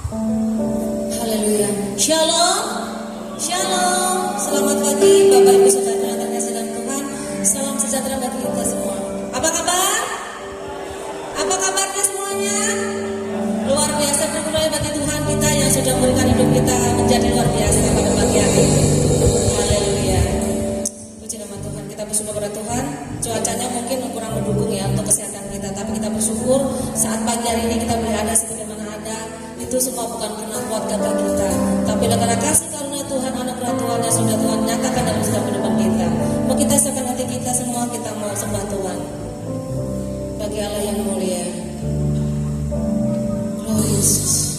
Haleluya. Shalom. Shalom. Selamat pagi Bapak Ibu Saudara yang terkasih dalam Tuhan. Salam sejahtera bagi kita semua. Apa kabar? Apa kabarnya semuanya? Luar biasa, terpuji bagi Tuhan kita yang sudah memberikan hidup kita menjadi luar biasa pada pagi hari ini. Haleluya. Puji nama Tuhan. Kita bersyukur kepada Tuhan. Cuacanya mungkin kurang mendukung ya untuk kesehatan kita, tapi kita bersyukur saat pagi hari ini kita berada sebagaimana ada. Itu semua bukan karena kuat gagah kita, tapi karena kasih karunia Tuhan, anugerah Tuhan yang sudah Tuhan nyatakan dalam setiap kehidupan kita. Mau kita siapkan hati kita semua, kita mau sembah Tuhan bagi Allah yang mulia. Oh Yesus.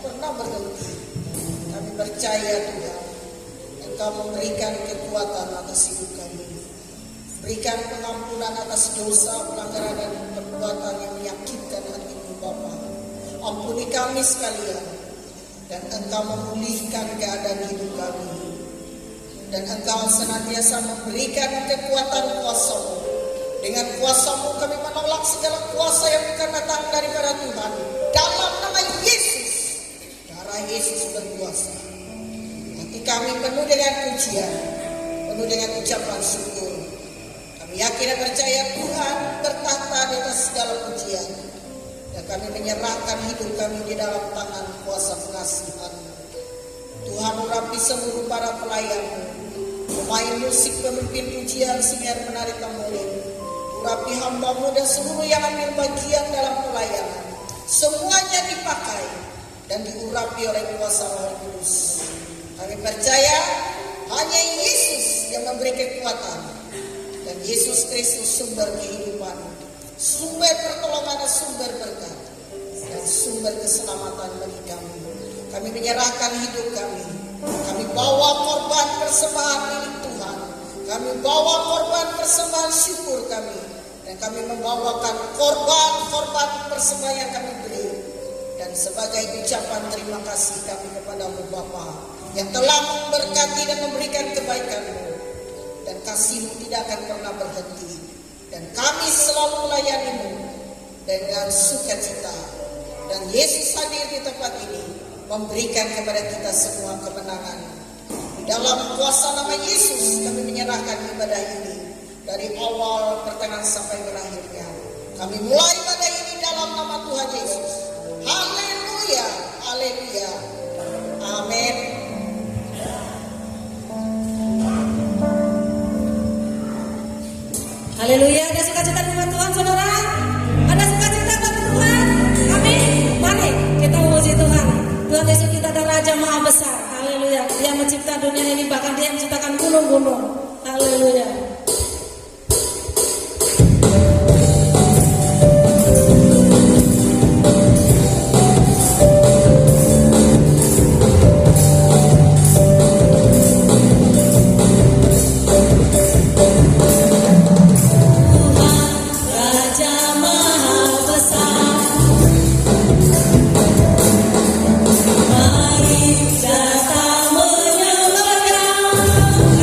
pernah berhenti. Kami percaya Tuhan, Engkau memberikan kekuatan atas hidup kami. Berikan pengampunan atas dosa, pelanggaran dan perbuatan yang menyakitkan hati-Mu Bapa. Ampuni kami sekalian, dan Engkau memulihkan keadaan hidup kami. Dan Engkau senantiasa memberikan kekuatan kuasa-Mu. Dengan kuasa-Mu kami menolak segala kuasa yang bukan datang daripada Tuhan. Dalam nama Yesus, darah Yesus berkuasa. Hati kami penuh dengan pujian, penuh dengan ucapan syukur. Kami yakin dan percaya Tuhan bertahta di atas segala pujian. Dan kami menyerahkan hidup kami di dalam tangan kuasa pengasihan-Mu. Tuhan urapi seluruh para pelayan-Mu, pemain musik, pemimpin pujian, singar, penari tamborin. Urapi hamba-Mu dan seluruh yang ambil bagian dalam pelayanan. Semuanya dipakai dan diurapi oleh kuasa Roh Kudus. Kami percaya hanya Yesus yang memberi kekuatan. Dan Yesus Kristus sumber kehidupan, sumber pertolongan dan sumber berkat, dan sumber keselamatan bagi kami. Kami menyerahkan hidup kami. Kami bawa korban persembahan milik Tuhan. Kami bawa korban persembahan syukur kami. Dan kami membawakan korban persembahan yang kami beri. Dan sebagai ucapan terima kasih kami kepada-Mu Bapa, yang telah memberkati dan memberikan kebaikan-Mu. Dan kasih-Mu tidak akan pernah berhenti. Dan kami selalu melayani-Mu dengan sukacita. Dan Yesus hadir di tempat ini, memberikan kepada kita semua kemenangan. Di dalam kuasa nama Yesus kami menyerahkan ibadah ini. Dari awal, pertengahan sampai berakhirnya. Kami mulai ibadah ini dalam nama Tuhan Yesus. Haleluya, haleluya, amin. Haleluya, ada sukacita dengan Tuhan saudara? Ada sukacita bagi Tuhan? Amin. Mari kita memuji Tuhan. Tuhan Yesus kita adalah Raja Maha Besar. Haleluya. Dia mencipta dunia ini, bahkan Dia menciptakan gunung-gunung. Haleluya.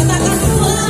Katakan Tuhan.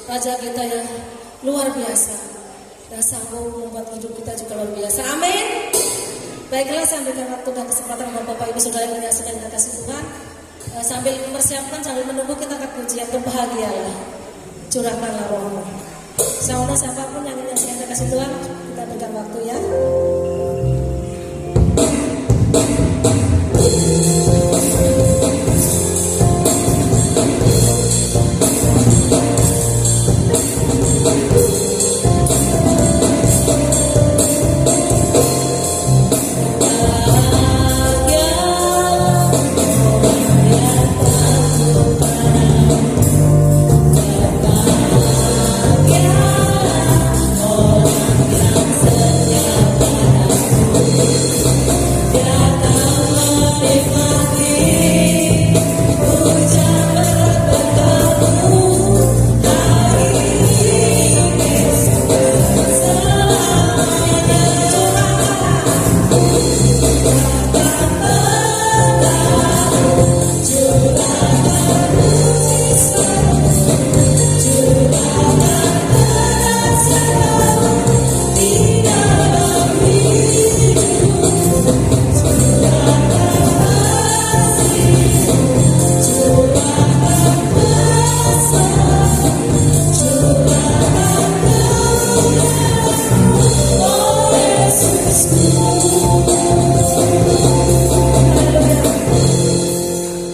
Raja kita yang luar biasa dan sanggup membuat hidup kita juga luar biasa. Amin. Baiklah, sambil waktu dan kesempatan Bapak Ibu Saudara yang menyaksikan dengan kasih Tuhan, sambil mempersiapkan, sambil menunggu kita akan pujian berbahagialah, curahkanlah rohmu. Saudara siapapun yang menyaksikan dengan kasih Tuhan, kita berikan waktu ya.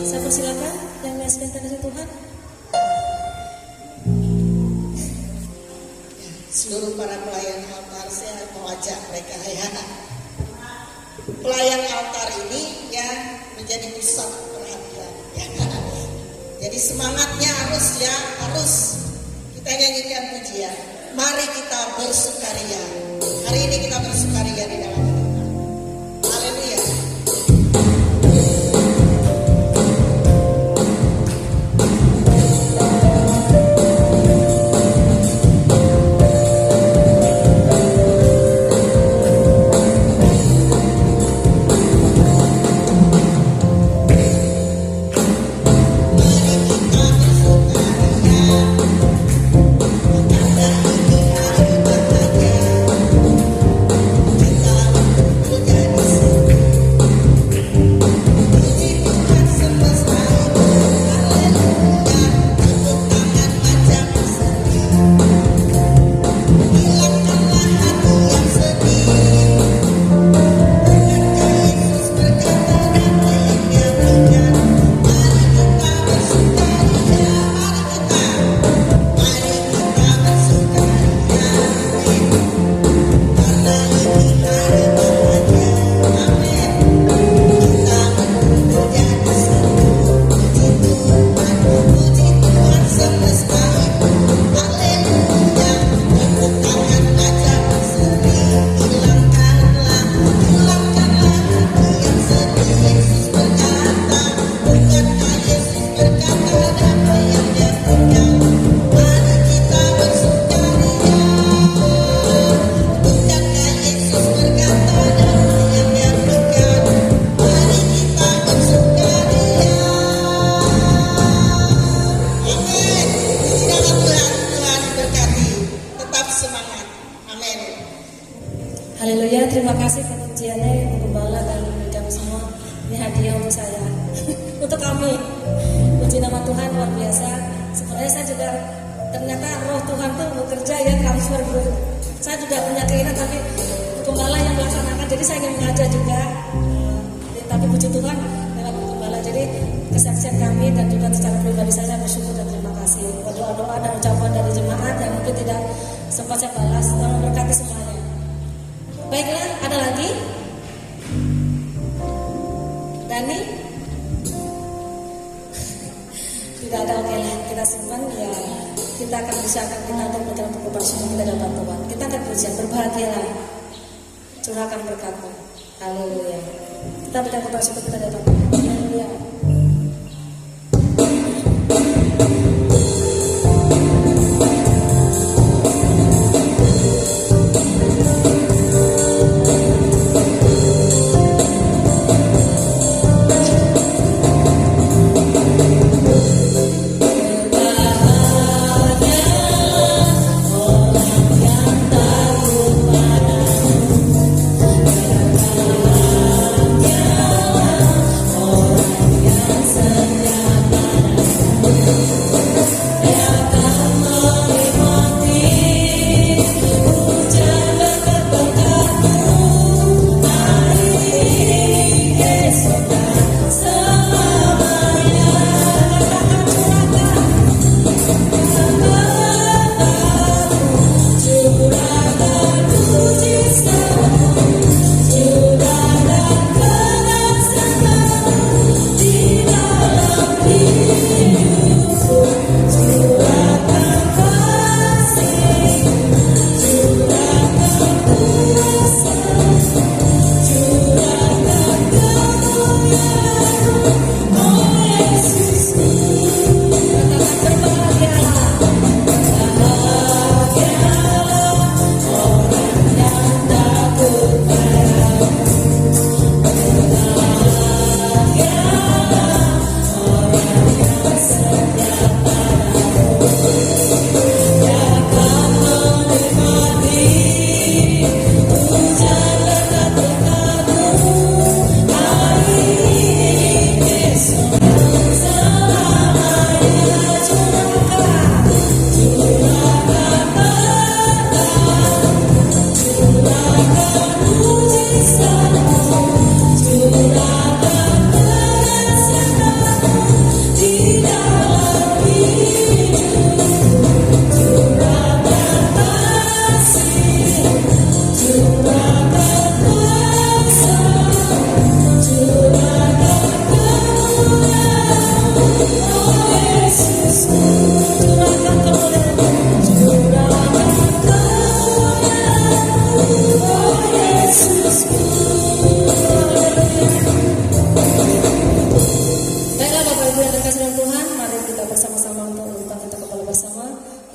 Saya persilakan yang menyaksikan kasih Tuhan. Seluruh para pelayan altar, saya mau ajak mereka ya. Pelayan altar ini ya menjadi pusat perhatian ya. Jadi semangatnya harus kita nyanyikan pujian. Mari kita bersukaria. Hari ini kita bersukaria di dalam Tuhan. Haleluya. Haleluya, terima kasih pujiannya Ibu Gembala dan kami semua. Ini hadiah untuk saya, untuk kami. Puji nama Tuhan luar biasa. Sebenarnya saya juga ternyata roh Tuhan tuh bekerja ya, transfer gitu. Saya juga punya keinginan tapi Gembala yang melaksanakan. Jadi saya ingin mengajak juga. Tapi puji Tuhan lewat Gembala. Jadi kesaksian kami dan juga secara pribadi saya bersyukur dan terima kasih. Doa-doa dan ucapan dari jemaat yang mungkin tidak sempat saya balas. Tolong berkati semuanya. Baiklah, ada lagi? Dani? Tidak ada, oke lah, kita simpan ya. Kita akan usahakan kita untuk berjalan untuk bersama kita dapat Tuhan. Kita akan pujian, berbahagialah, curahkan berkat-Mu. Haleluya. Kita berjalan bersama kita dapat Tuhan. Haleluya. Bahagia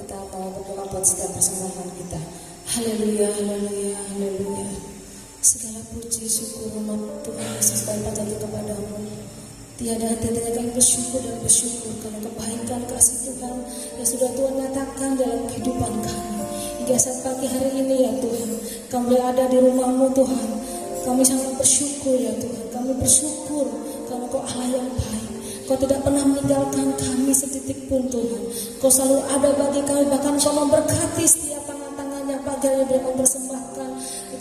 kita mau berdoa buat setiap persembahan kita. Haleluya, haleluya, haleluya. Segala puji, syukur, hormat Tuhan Yesus kami panjatkan kepadamu. Tiada henti-hentinya kami bersyukur dan bersyukur karena kebaikan kasih Tuhan yang sudah Tuhan nyatakan dalam kehidupan kami. Hingga saat pagi hari ini ya Tuhan, kami boleh ada di rumah-Mu Tuhan. Kami sangat bersyukur ya Tuhan. Kami bersyukur karena Kau Allah yang baik. Kau tidak pernah meninggalkan kami setitik pun Tuhan. Kau selalu ada bagi kami, bahkan Kau memberkati setiap tangan-tangannya pagi yang mereka persembahkan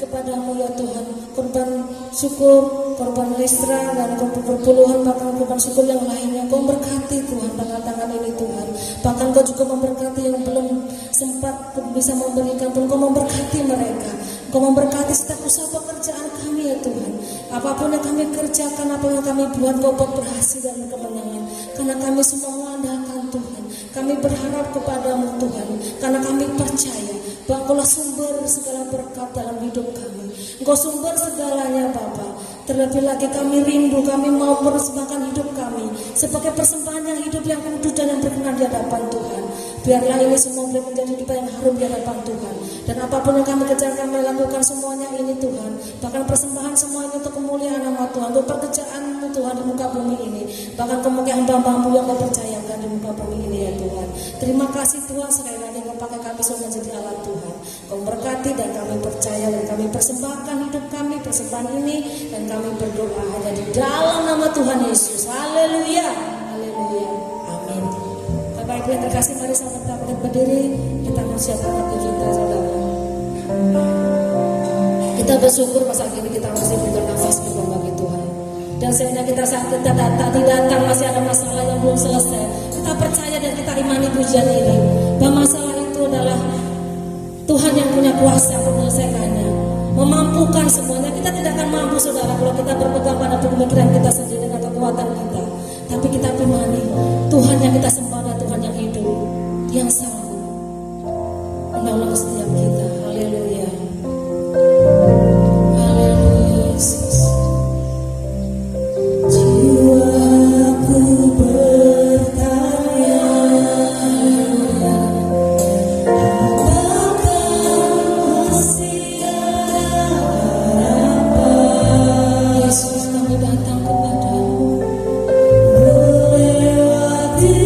kepadamu ya Tuhan. Korban syukur, korban listra, dan korban perpuluhan, bahkan korban syukur yang lainnya. Kau berkati Tuhan tangan-tangan ini Tuhan. Bahkan Kau juga memberkati yang belum sempat bisa memberikan pun Kau memberkati mereka. Kau memberkati setiap usaha pekerjaan kami ya Tuhan. Apapun yang kami kerjakan, apa yang kami buat, Kau buat berhasil dan kemenangan. Karena kami semua mengandalkan Tuhan. Kami berharap kepadamu Tuhan. Karena kami percaya bahwa Engkaulah sumber segala berkat dalam hidup kami. Engkau sumber segalanya Bapa. Terlebih lagi kami rindu, kami mau mempersembahkan hidup kami sebagai persembahan yang hidup, yang kudus dan yang berkenan di hadapan Tuhan. Biarlah ini semua boleh menjadi hidup yang harum di hadapan Tuhan. Dan apapun yang kami kerjakan, kami lakukan semuanya ini Tuhan. Bahkan persembahan semuanya untuk kemuliaan nama Tuhan, untuk pekerjaan-Mu Tuhan di muka bumi ini. Bahkan kemuliaan hamba-Mu yang Kau percayakan di muka bumi ini ya Tuhan. Terima kasih Tuhan, sekali lagi Kau pakai kami semua menjadi alat Tuhan. Kau berkati dan kami percaya dan kami persembahkan hidup kami, persembahan ini, dan kami berdoa hanya di dalam nama Tuhan Yesus. Haleluya, haleluya, amin. Bapak Ibu yang terkasih, mari sama-sama kita berdiri, kita menyiapkan hati kita saudara. Kita bersyukur masa kini kita masih bernafas bagi Tuhan. Dan sehingga kita saat kita datang masih ada masalah yang belum selesai, kita percaya dan kita imani pujian ini bahwa masalah itu adalah Tuhan yang punya kuasa untuk menyelesaikannya, memampukan semuanya. Kita tidak akan mampu saudara kalau kita berpegang pada pemikiran kita sendiri dengan kekuatan kita. Tapi kita imani Tuhan yang kita sembah adalah Tuhan yang hidup, yang sanggup menolong setiap kita. Haleluya, haleluya Yesus. Jiwaku bertanya, Yesus, kami datang kepadamu. Melewati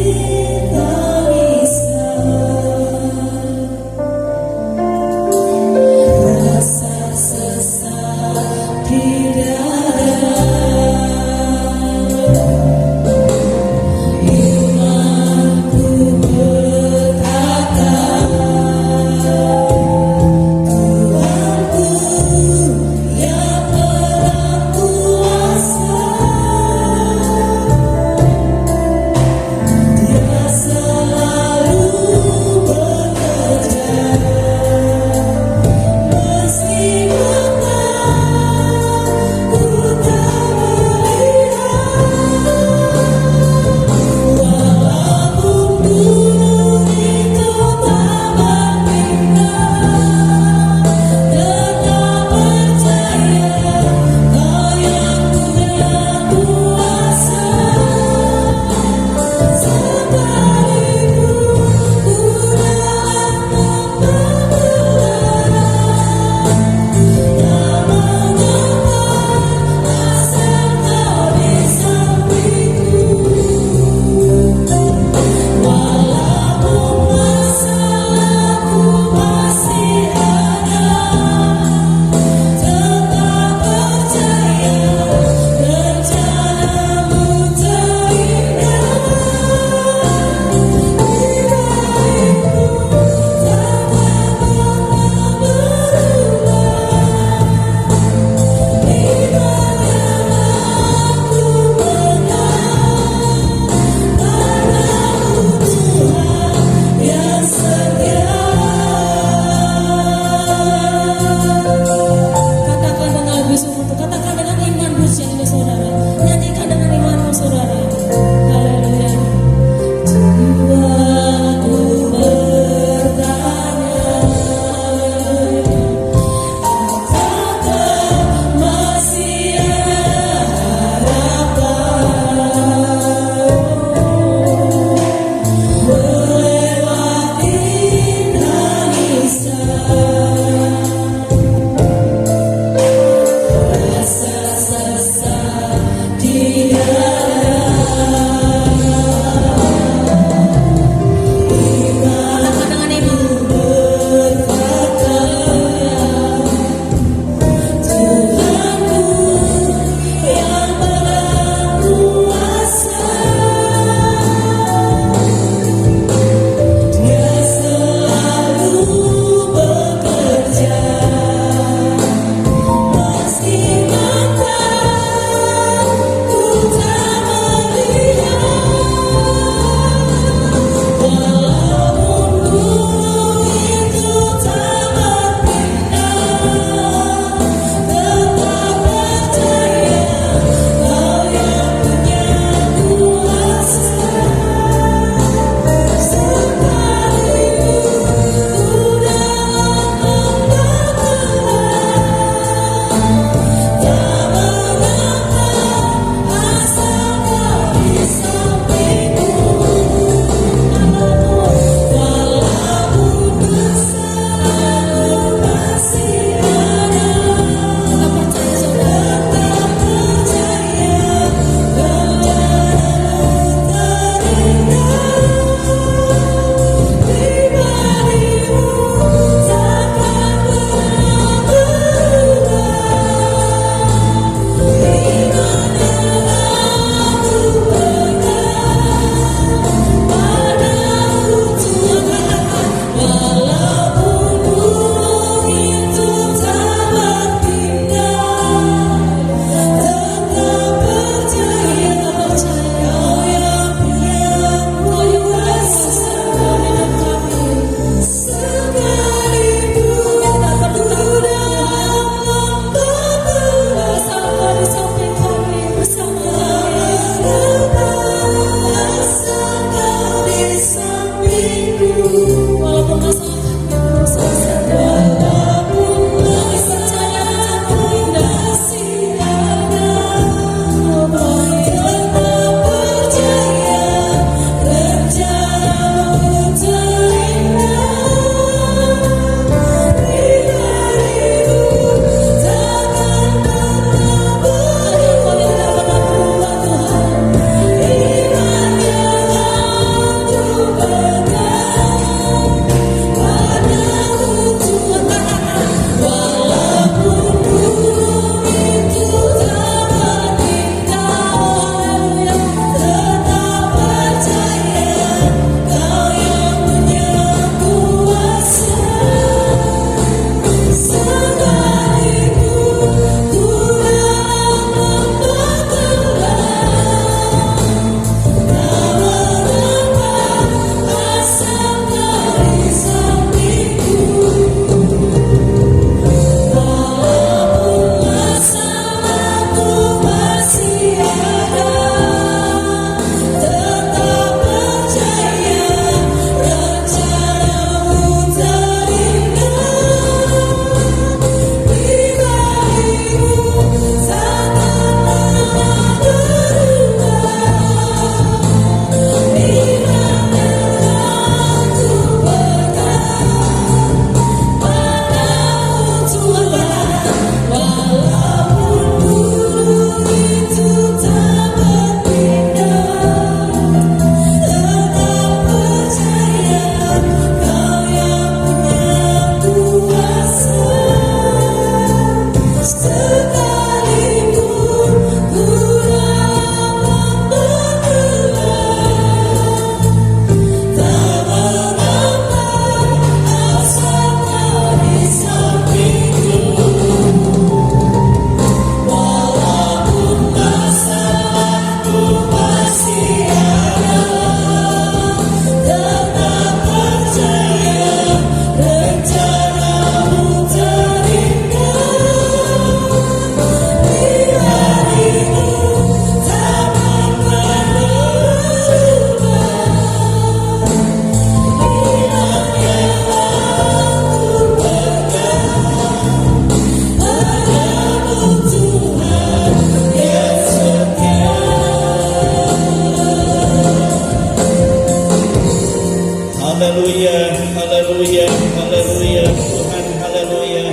haleluya, haleluya, Tuhan, haleluya,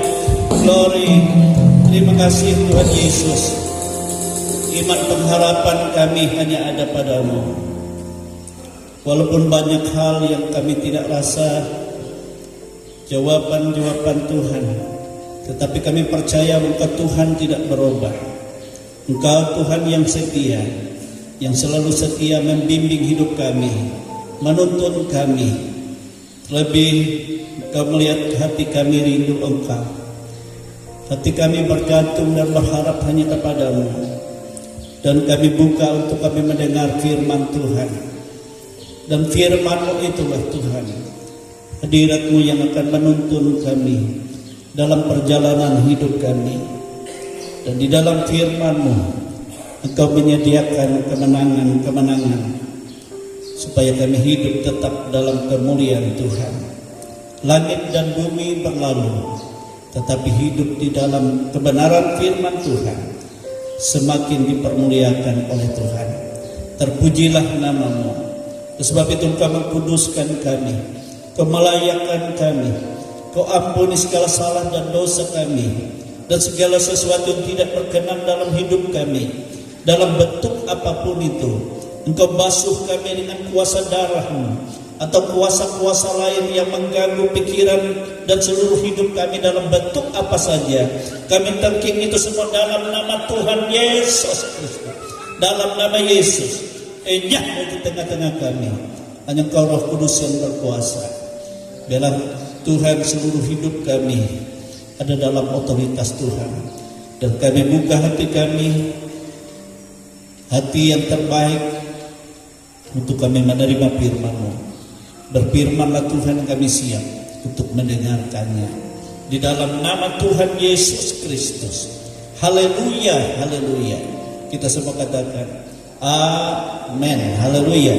glory. Terima kasih Tuhan Yesus. Iman pengharapan kami hanya ada padamu. Walaupun banyak hal yang kami tidak rasa jawaban-jawaban Tuhan, tetapi kami percaya Engkau Tuhan tidak berubah. Engkau Tuhan yang setia, yang selalu setia membimbing hidup kami, menuntun kami. Lebih Engkau melihat hati kami rindu Engkau. Hati kami bergantung dan berharap hanya kepadamu. Dan kami buka untuk kami mendengar firman Tuhan. Dan firman-Mu itulah Tuhan, hadirat-Mu yang akan menuntun kami dalam perjalanan hidup kami. Dan di dalam firman-Mu Engkau menyediakan kemenangan-kemenangan supaya kami hidup tetap dalam kemuliaan Tuhan. Langit dan bumi berlalu, tetapi hidup di dalam kebenaran firman Tuhan semakin dipermuliakan oleh Tuhan. Terpujilah nama-Mu. Sebab itu Engkau mengkuduskan kami, Kau melayakkan kami, Kau ampuni segala salah dan dosa kami, dan segala sesuatu yang tidak berkenan dalam hidup kami, dalam bentuk apapun itu. Engkau basuh kami dengan kuasa darah-Mu, atau kuasa-kuasa lain yang mengganggu pikiran dan seluruh hidup kami dalam bentuk apa saja. Kami tangking itu semua dalam nama Tuhan Yesus Kristus. Dalam nama Yesus, enyah di tengah-tengah kami. Hanya Engkau Roh Kudus yang berkuasa. Biarlah Tuhan seluruh hidup kami ada dalam otoritas Tuhan. Dan kami buka hati kami, hati yang terbaik untuk kami menerima firman-Mu. Berfirmanlah Tuhan, kami siap untuk mendengarkannya. Di dalam nama Tuhan Yesus Kristus. Haleluya, haleluya. Kita semua katakan amin, haleluya,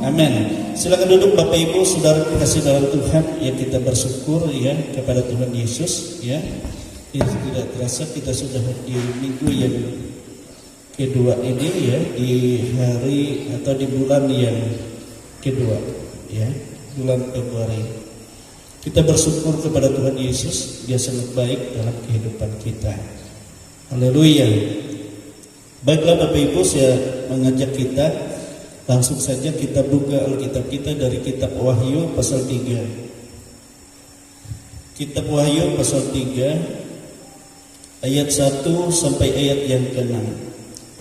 amin. Silakan duduk Bapak Ibu, saudara kasih dalam Tuhan. Ya, kita bersyukur ya kepada Tuhan Yesus ya. Tidak terasa kita sudah di minggu yang kedua ini ya, di hari atau di bulan yang kedua ya, bulan Februari. Kita bersyukur kepada Tuhan Yesus, Dia sangat baik dalam kehidupan kita. Haleluya. Baiklah Bapak Ibu, saya mengajak kita langsung saja kita buka Alkitab kita dari kitab Wahyu pasal 3. Kitab Wahyu pasal 3 ayat 1 sampai ayat yang ke-6.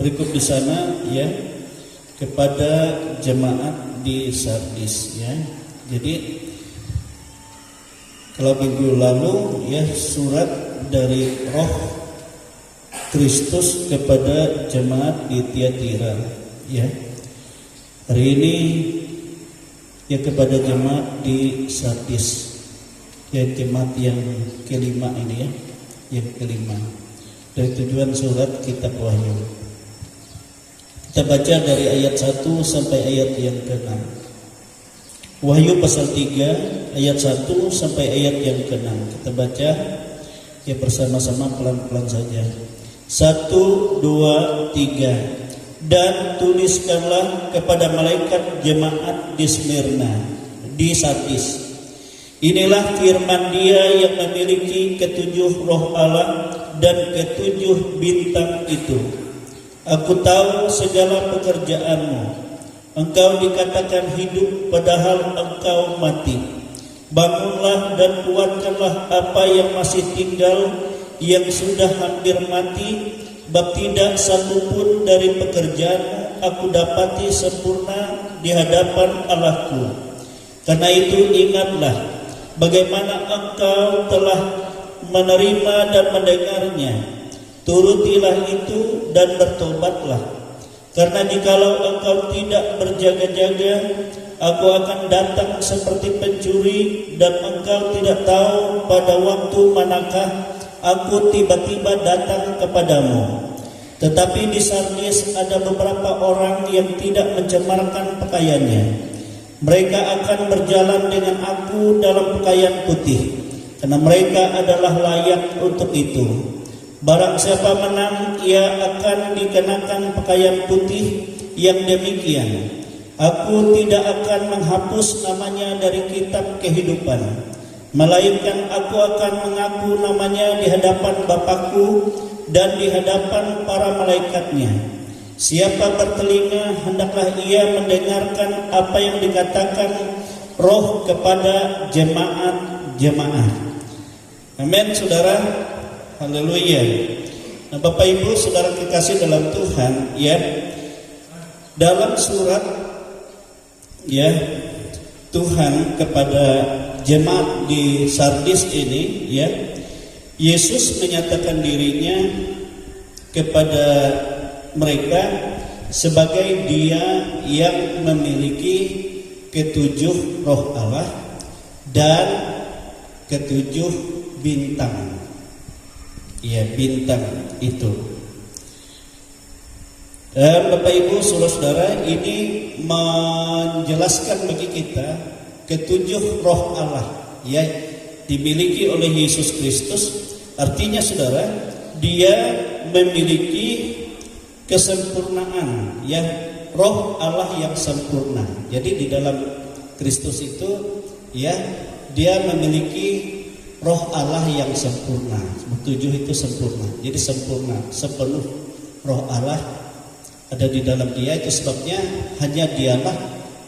Berikut di sana ya, kepada jemaat di Sardis ya. Jadi kalau minggu lalu ya, surat dari Roh Kristus kepada jemaat di Tiatira ya. Hari ini ya kepada jemaat di Sardis ya, jemaat yang kelima ini ya, yang kelima dari tujuan surat kitab Wahyu. Kita baca dari ayat 1 sampai ayat yang ke-6. Wahyu pasal 3 ayat 1 sampai ayat yang ke-6. Kita baca ya bersama-sama pelan-pelan saja. 1, 2, 3. Dan tuliskanlah kepada malaikat jemaat di Smyrna, di Sardis. Inilah firman Dia yang memiliki ketujuh roh Allah dan ketujuh bintang itu. Aku tahu segala pekerjaanmu. Engkau dikatakan hidup padahal engkau mati. Bangunlah dan kuatkanlah apa yang masih tinggal, yang sudah hampir mati. Bab tidak satu pun dari pekerjaan aku dapati sempurna di hadapan Allahku. Karena itu ingatlah bagaimana engkau telah menerima dan mendengarnya. Turutilah itu dan bertobatlah. Karena jikalau engkau tidak berjaga-jaga, aku akan datang seperti pencuri, dan engkau tidak tahu pada waktu manakah aku tiba-tiba datang kepadamu. Tetapi di Sardis ada beberapa orang yang tidak mencemarkan pakaiannya. Mereka akan berjalan dengan aku dalam pakaian putih, karena mereka adalah layak untuk itu. Barang siapa menang, ia akan dikenakan pakaian putih yang demikian. Aku tidak akan menghapus namanya dari kitab kehidupan, melainkan aku akan mengaku namanya di hadapan Bapakku dan di hadapan para malaikatnya. Siapa bertelinga, hendaklah ia mendengarkan apa yang dikatakan Roh kepada jemaat-jemaat. Amin, saudara. Haleluya. Nah, Bapak Ibu, saudara kekasih dalam Tuhan, ya, dalam surat, ya, Tuhan kepada jemaat di Sardis ini, ya, Yesus menyatakan dirinya kepada mereka sebagai Dia yang memiliki ketujuh roh Allah dan ketujuh bintang. Ya, bintang itu. Dan Bapak Ibu saudara-saudara, ini menjelaskan bagi kita ketujuh roh Allah ya dimiliki oleh Yesus Kristus. Artinya saudara, Dia memiliki kesempurnaan, ya, roh Allah yang sempurna. Jadi di dalam Kristus itu, ya, Dia memiliki roh Allah yang sempurna. Tujuh itu sempurna. Jadi sempurna, sepenuh roh Allah ada di dalam Dia. Itu sebabnya hanya Dialah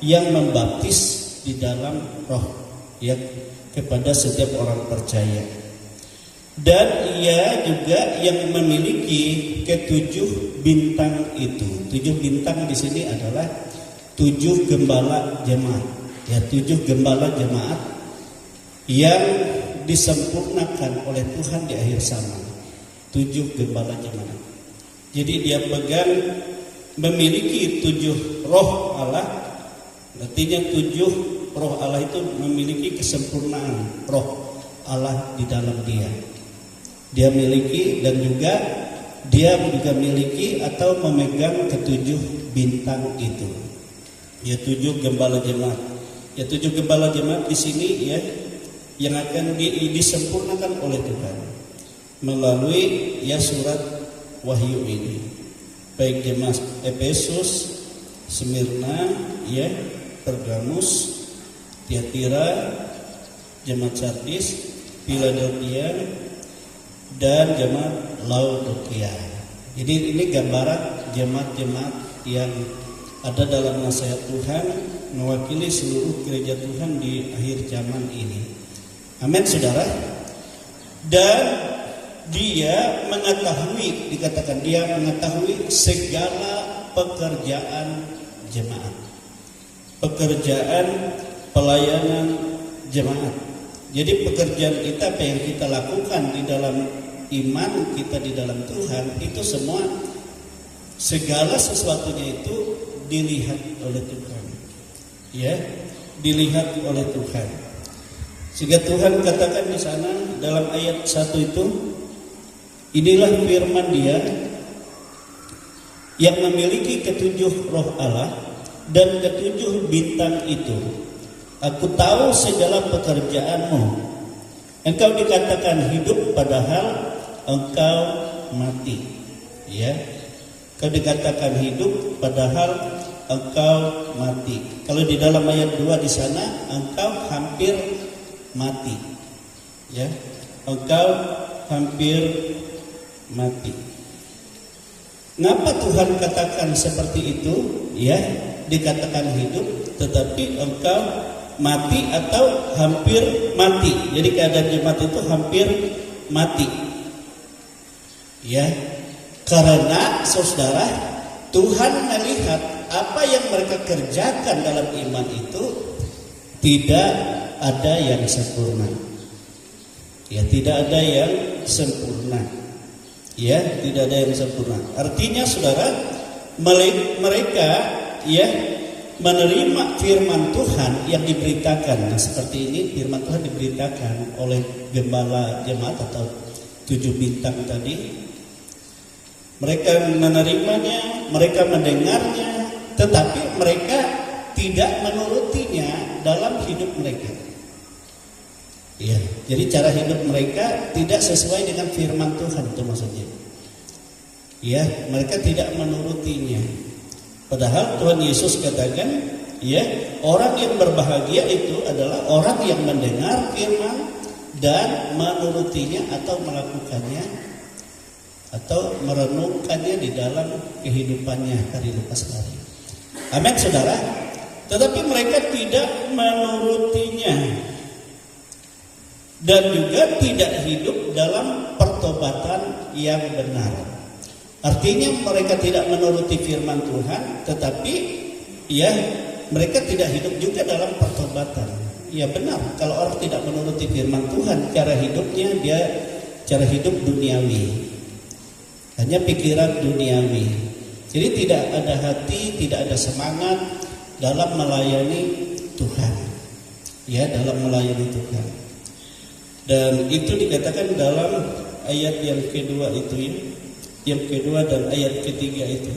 yang membaptis di dalam roh, ya, kepada setiap orang percaya. Dan Ia juga yang memiliki ketujuh bintang itu. Tujuh bintang di sini adalah tujuh gembala jemaat. Ya, tujuh gembala jemaat yang disempurnakan oleh Tuhan di akhir zaman. Tujuh gembala jemaat. Jadi Dia pegang memiliki tujuh roh Allah. Artinya tujuh roh Allah itu memiliki kesempurnaan roh Allah di dalam Dia. Dia miliki dan juga Dia juga miliki atau memegang ketujuh bintang itu. Ya, tujuh gembala jemaat. Ya, tujuh gembala jemaat di sini, ya, yang akan disempurnakan oleh Tuhan melalui, ya, surat Wahyu ini. Baik jemaat Efesus, Smyrna, ya, Pergamus, Tiatira, jemaat Sardis, Philadelphia, dan jemaat Laodikia. Jadi ini gambaran jemaat-jemaat yang ada dalam nasihat Tuhan, mewakili seluruh gereja Tuhan di akhir zaman ini. Amin, saudara. Dan Dia mengetahui, dikatakan Dia mengetahui segala pekerjaan jemaat, pekerjaan pelayanan jemaat. Jadi pekerjaan kita, apa yang kita lakukan di dalam iman kita di dalam Tuhan, itu semua, segala sesuatunya itu dilihat oleh Tuhan, ya, dilihat oleh Tuhan. Sehingga Tuhan katakan di sana dalam ayat 1 itu, inilah firman Dia yang memiliki ketujuh roh Allah dan ketujuh bintang itu. Aku tahu segala pekerjaanmu. Engkau dikatakan hidup padahal engkau mati. Ya, engkau dikatakan hidup padahal engkau mati. Kalau di dalam ayat 2 di sana, engkau hampir mati. Ya, engkau hampir mati. Ngapa Tuhan katakan seperti itu? Ya, dikatakan hidup, tetapi engkau mati atau hampir mati. Jadi keadaan jemaat itu hampir mati. Ya, karena saudara, Tuhan melihat apa yang mereka kerjakan dalam iman itu tidak ada yang sempurna. Ya, tidak ada yang sempurna. Ya, tidak ada yang sempurna. Artinya saudara, mereka, ya, menerima firman Tuhan yang diberitakan. Nah, seperti ini firman Tuhan diberitakan oleh gembala jemaat atau 7 bintang tadi. Mereka menerimanya, mereka mendengarnya, tetapi mereka tidak menurutinya dalam hidup mereka. Ya, jadi cara hidup mereka tidak sesuai dengan firman Tuhan, itu maksudnya. Ya, mereka tidak menurutinya. Padahal Tuhan Yesus katakan, ya, orang yang berbahagia itu adalah orang yang mendengar firman dan menurutinya atau melakukannya atau merenungkannya di dalam kehidupannya hari lepas hari. Amin, saudara. Tetapi mereka tidak menurutinya dan juga tidak hidup dalam pertobatan yang benar. Artinya mereka tidak menuruti firman Tuhan, tetapi ya mereka tidak hidup juga dalam pertobatan. Ya benar, kalau orang tidak menuruti firman Tuhan, cara hidupnya dia cara hidup duniawi. Hanya pikiran duniawi. Jadi tidak ada hati, tidak ada semangat dalam melayani Tuhan. Ya, dalam melayani Tuhan. Dan itu dikatakan dalam ayat yang kedua itu ya. Yang kedua dan ayat ketiga itu.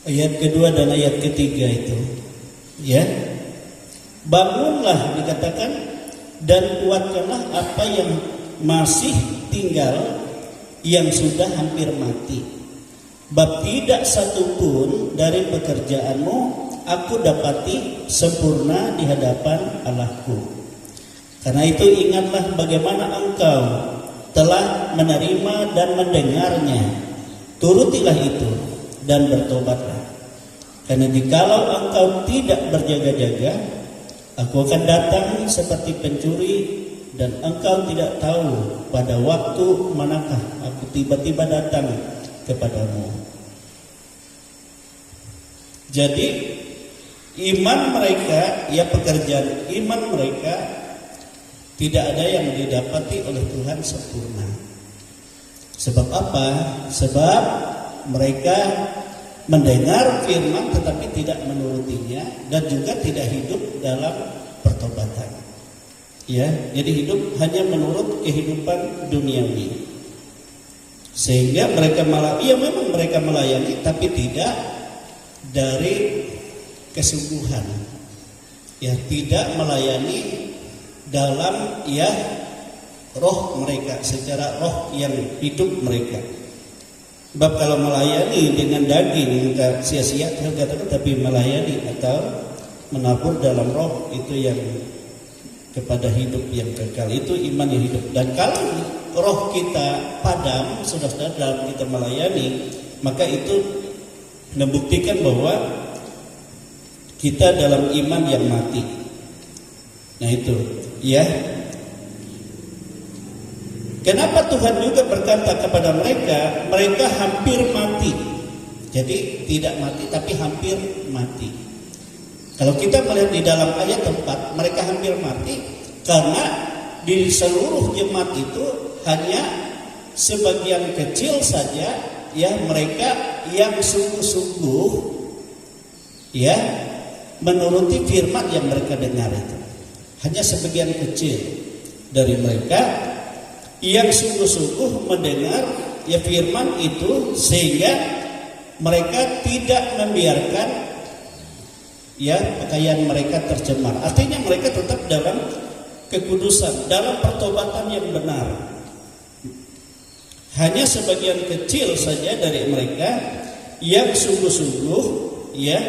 Ayat kedua dan ayat ketiga itu. Ya. Bangunlah dikatakan dan kuatkanlah apa yang masih tinggal yang sudah hampir mati. Bab tidak satu pun dari pekerjaanmu aku dapati sempurna di hadapan Allahku. Karena itu ingatlah bagaimana engkau telah menerima dan mendengarnya. Turutilah itu dan bertobatlah. Karena jikalau engkau tidak berjaga-jaga, aku akan datang seperti pencuri dan engkau tidak tahu pada waktu manakah aku tiba-tiba datang kepadamu. Jadi iman mereka, ya pekerjaan iman mereka tidak ada yang didapati oleh Tuhan sempurna. Sebab apa? Sebab mereka mendengar firman tetapi tidak menurutinya dan juga tidak hidup dalam pertobatan. Ya, jadi hidup hanya menurut kehidupan duniawi. Sehingga mereka memang mereka melayani tapi tidak dari kesungguhan. Ya, tidak melayani dalam ya roh mereka, secara roh yang hidup mereka. Sebab kalau melayani dengan daging sia-sia katakan, tapi melayani atau menabur dalam roh itu yang kepada hidup yang kekal, itu iman yang hidup. Dan kalau roh kita padam, saudara-saudara, dalam kita melayani, maka itu membuktikan bahwa kita dalam iman yang mati. Nah itu, ya. Kenapa Tuhan juga berkata kepada mereka, mereka hampir mati. Jadi tidak mati, tapi hampir mati. Kalau kita melihat di dalam ayat 4, mereka hampir mati karena di seluruh jemaat itu hanya sebagian kecil saja ya mereka yang sungguh-sungguh ya menuruti firman yang mereka dengar itu. Hanya sebagian kecil dari mereka yang sungguh-sungguh mendengar ya firman itu, sehingga mereka tidak membiarkan ya pakaian mereka tercemar. Artinya mereka tetap dalam kekudusan, dalam pertobatan yang benar. Hanya sebagian kecil saja dari mereka yang sungguh-sungguh ya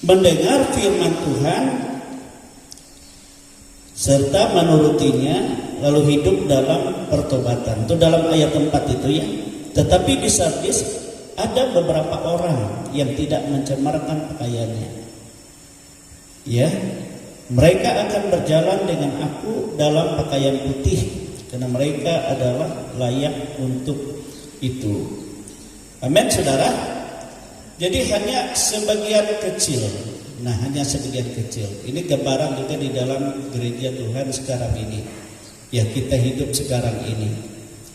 mendengar firman Tuhan serta menurutinya, lalu hidup dalam pertobatan. Itu dalam ayat 4 itu ya. Tetapi di Sardis ada beberapa orang yang tidak mencemarkan pakaiannya. Ya, mereka akan berjalan dengan aku dalam pakaian putih, karena mereka adalah layak untuk itu. Amin, saudara. Jadi hanya sebagian kecil. Nah, hanya sebagian kecil. Ini gambaran juga di dalam gereja Tuhan sekarang ini. Ya, kita hidup sekarang ini.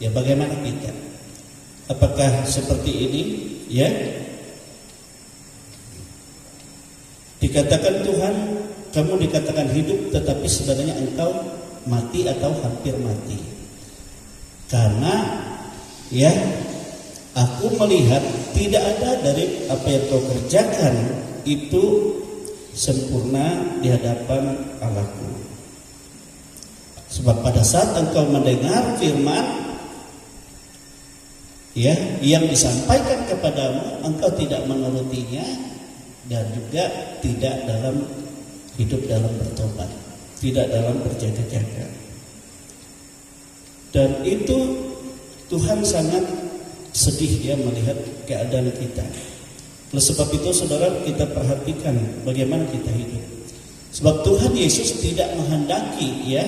Ya, bagaimana kita? Apakah seperti ini? Ya. Dikatakan Tuhan, kamu dikatakan hidup, tetapi sebenarnya engkau mati atau hampir mati. Karena ya, aku melihat tidak ada dari apa yang kau kerjakan itu sempurna di hadapan Allahku. Sebab pada saat engkau mendengar firman ya yang disampaikan kepadamu, engkau tidak menurutinya dan juga tidak dalam hidup dalam bertobat, tidak dalam berjaga-jaga. Dan itu Tuhan sangat sedih ya melihat keadaan kita. Oleh sebab itu saudara, kita perhatikan bagaimana kita hidup. Sebab Tuhan Yesus tidak menghendaki ya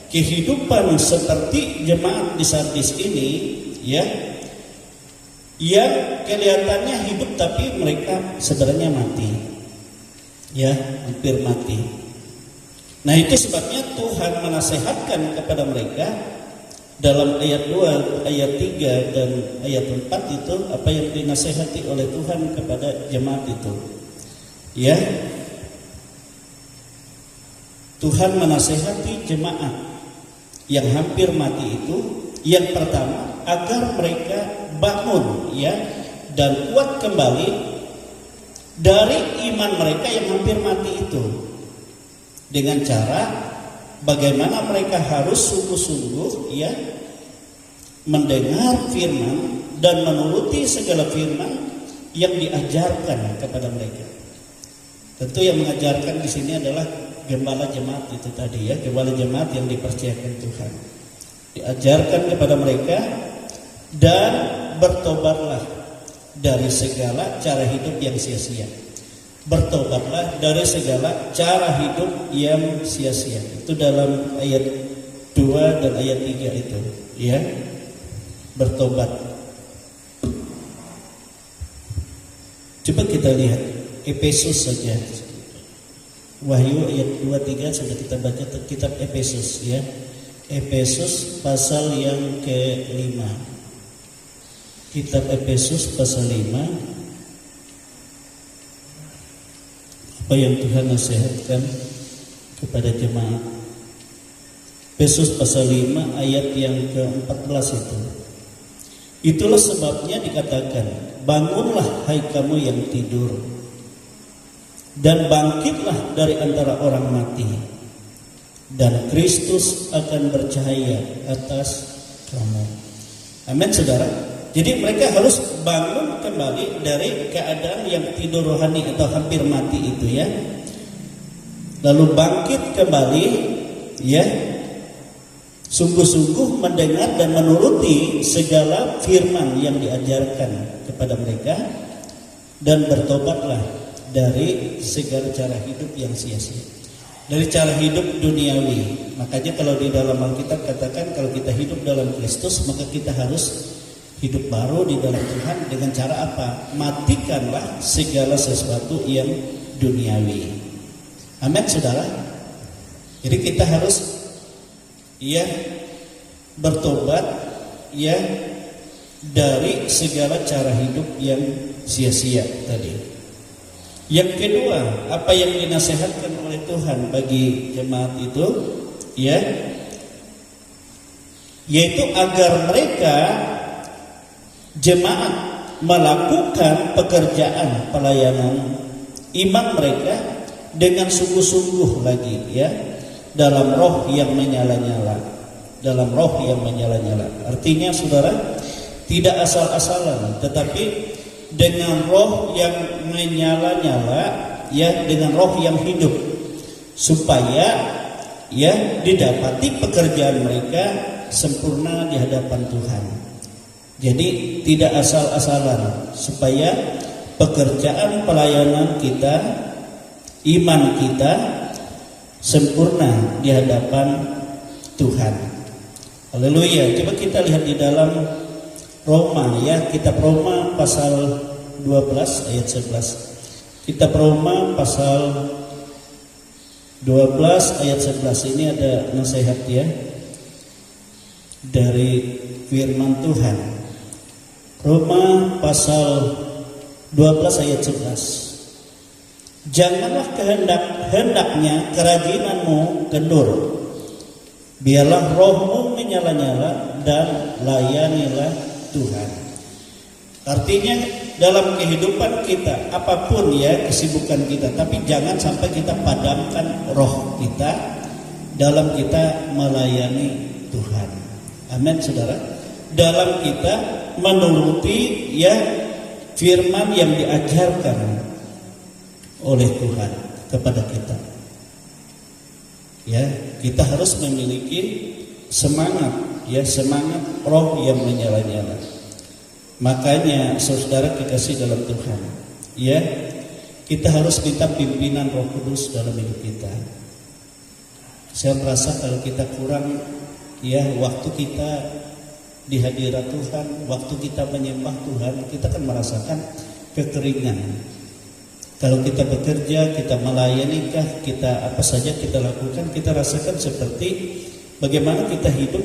kehidupan seperti jemaat di Sardis ini ya, yang kelihatannya hidup tapi mereka sebenarnya mati. Ya, hampir mati. Nah, itu sebabnya Tuhan menasehatkan kepada mereka dalam ayat 2, ayat 3 dan ayat 4 itu apa yang dinasehati oleh Tuhan kepada jemaat itu. Ya. Tuhan menasehati jemaat yang hampir mati itu yang pertama agar mereka bangun ya dan kuat kembali dari iman mereka yang hampir mati itu, dengan cara bagaimana mereka harus sungguh-sungguh ya mendengar firman dan menuruti segala firman yang diajarkan kepada mereka. Tentu yang mengajarkan di sini adalah gembala jemaat itu tadi ya, gembala jemaat yang dipercayakan Tuhan. Diajarkan kepada mereka dan bertobatlah dari segala cara hidup yang sia-sia. Bertobatlah dari segala cara hidup yang sia-sia. Itu dalam ayat 2 dan ayat 3 itu, ya. Bertobat. Coba kita lihat Efesus saja. Wahyu ayat 2-3 sudah kita baca kitab Efesus ya. Efesus pasal yang ke-5. Kitab Efesus pasal 5. Apa yang Tuhan nasihatkan kepada jemaat. Efesus pasal 5 ayat yang ke-14 itu. Itulah sebabnya dikatakan, bangunlah hai kamu yang tidur, dan bangkitlah dari antara orang mati, dan Kristus akan bercahaya atas kamu. Amin saudara. Jadi mereka harus bangun kembali dari keadaan yang tidur rohani atau hampir mati itu ya. Lalu bangkit kembali ya, sungguh-sungguh mendengar dan menuruti segala firman yang diajarkan kepada mereka, dan bertobatlah dari segala cara hidup yang sia-sia, dari cara hidup duniawi. Makanya kalau di dalam Alkitab katakan kalau kita hidup dalam Kristus, maka kita harus hidup baru di dalam Tuhan. Dengan cara apa? Matikanlah segala sesuatu yang duniawi. Amin saudara. Jadi kita harus ya bertobat ya dari segala cara hidup yang sia-sia tadi. Yang kedua, apa yang dinasihatkan oleh Tuhan bagi jemaat itu ya, yaitu agar mereka jemaat melakukan pekerjaan pelayanan iman mereka dengan sungguh-sungguh lagi ya, dalam roh yang menyala-nyala, dalam roh yang menyala-nyala. Artinya saudara, tidak asal-asalan, tetapi dengan roh yang menyala-nyala ya, dengan roh yang hidup, supaya ya didapati pekerjaan mereka sempurna di hadapan Tuhan. Jadi tidak asal-asalan, supaya pekerjaan pelayanan kita, iman kita sempurna di hadapan Tuhan. Haleluya. Coba kita lihat di dalam Roma ya, kitab Roma pasal 12 ayat 11. Kitab Roma pasal 12 ayat 11, ini ada nasihat ya dari firman Tuhan. Roma pasal 12 ayat 11. Janganlah hendaknya kerajinanmu kendur. Biarlah rohmu menyala-nyala dan layanilah Tuhan. Artinya dalam kehidupan kita apapun ya kesibukan kita, tapi jangan sampai kita padamkan roh kita dalam kita melayani Tuhan. Amin saudara. Dalam kita menuruti ya firman yang diajarkan oleh Tuhan kepada kita. Ya, kita harus memiliki semangat, ya, semangat roh yang menyala-nyala. Makanya saudara kekasih dalam Tuhan, ya, kita harus minta pimpinan Roh Kudus dalam hidup kita. Saya merasa kalau kita kurang, ya, waktu kita di hadirat Tuhan, waktu kita menyembah Tuhan, kita akan merasakan kekeringan. Kalau kita bekerja, kita melayani kah, kita apa saja kita lakukan, kita rasakan seperti bagaimana kita hidup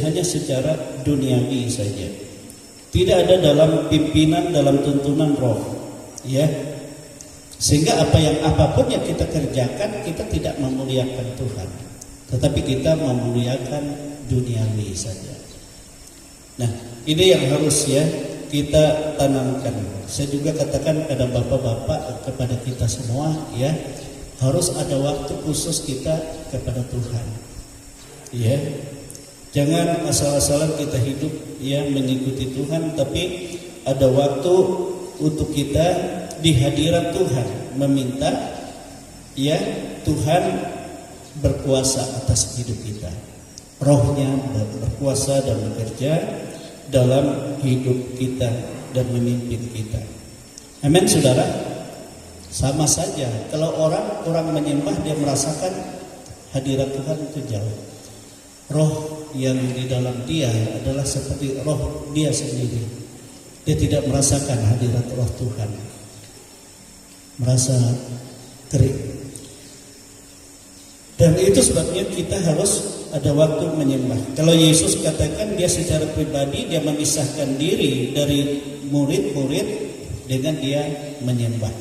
hanya secara duniawi saja. Tidak ada dalam pimpinan, dalam tuntunan roh, ya. Sehingga apapun yang kita kerjakan, kita tidak memuliakan Tuhan, tetapi kita memuliakan duniawi saja. Nah, ini yang harus, ya, kita tanamkan. Saya juga katakan pada bapak-bapak, kepada kita semua, ya, harus ada waktu khusus kita kepada Tuhan, ya. Jangan asal-asalan kita hidup, ya, mengikuti Tuhan, tapi ada waktu untuk kita di hadirat Tuhan, meminta, ya, Tuhan berkuasa atas hidup kita. Rohnya berkuasa dan bekerja dalam hidup kita dan memimpin kita. Amin, saudara. Sama saja kalau orang kurang menyembah, dia merasakan hadirat Tuhan itu jauh. Roh yang di dalam dia adalah seperti roh dia sendiri. Dia tidak merasakan hadirat roh Tuhan, merasa kering. Dan itu sebabnya kita harus ada waktu menyembah. Kalau Yesus katakan dia secara pribadi, dia memisahkan diri dari murid-murid dengan dia menyembah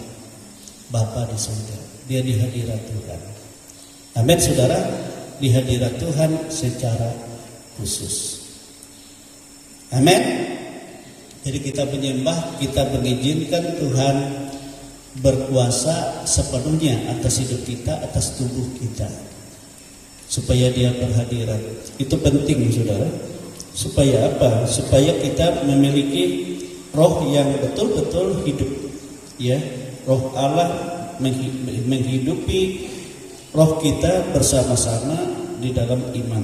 Bapa di surga. Dia di hadirat Tuhan. Amin, saudara. Di hadirat Tuhan secara khusus. Amin. Jadi kita menyembah, kita mengizinkan Tuhan berkuasa sepenuhnya atas hidup kita, atas tubuh kita, supaya dia berhadirat. Itu penting, saudara. Supaya apa? Supaya kita memiliki roh yang betul-betul hidup, ya. Roh Allah menghidupi roh kita bersama-sama di dalam iman.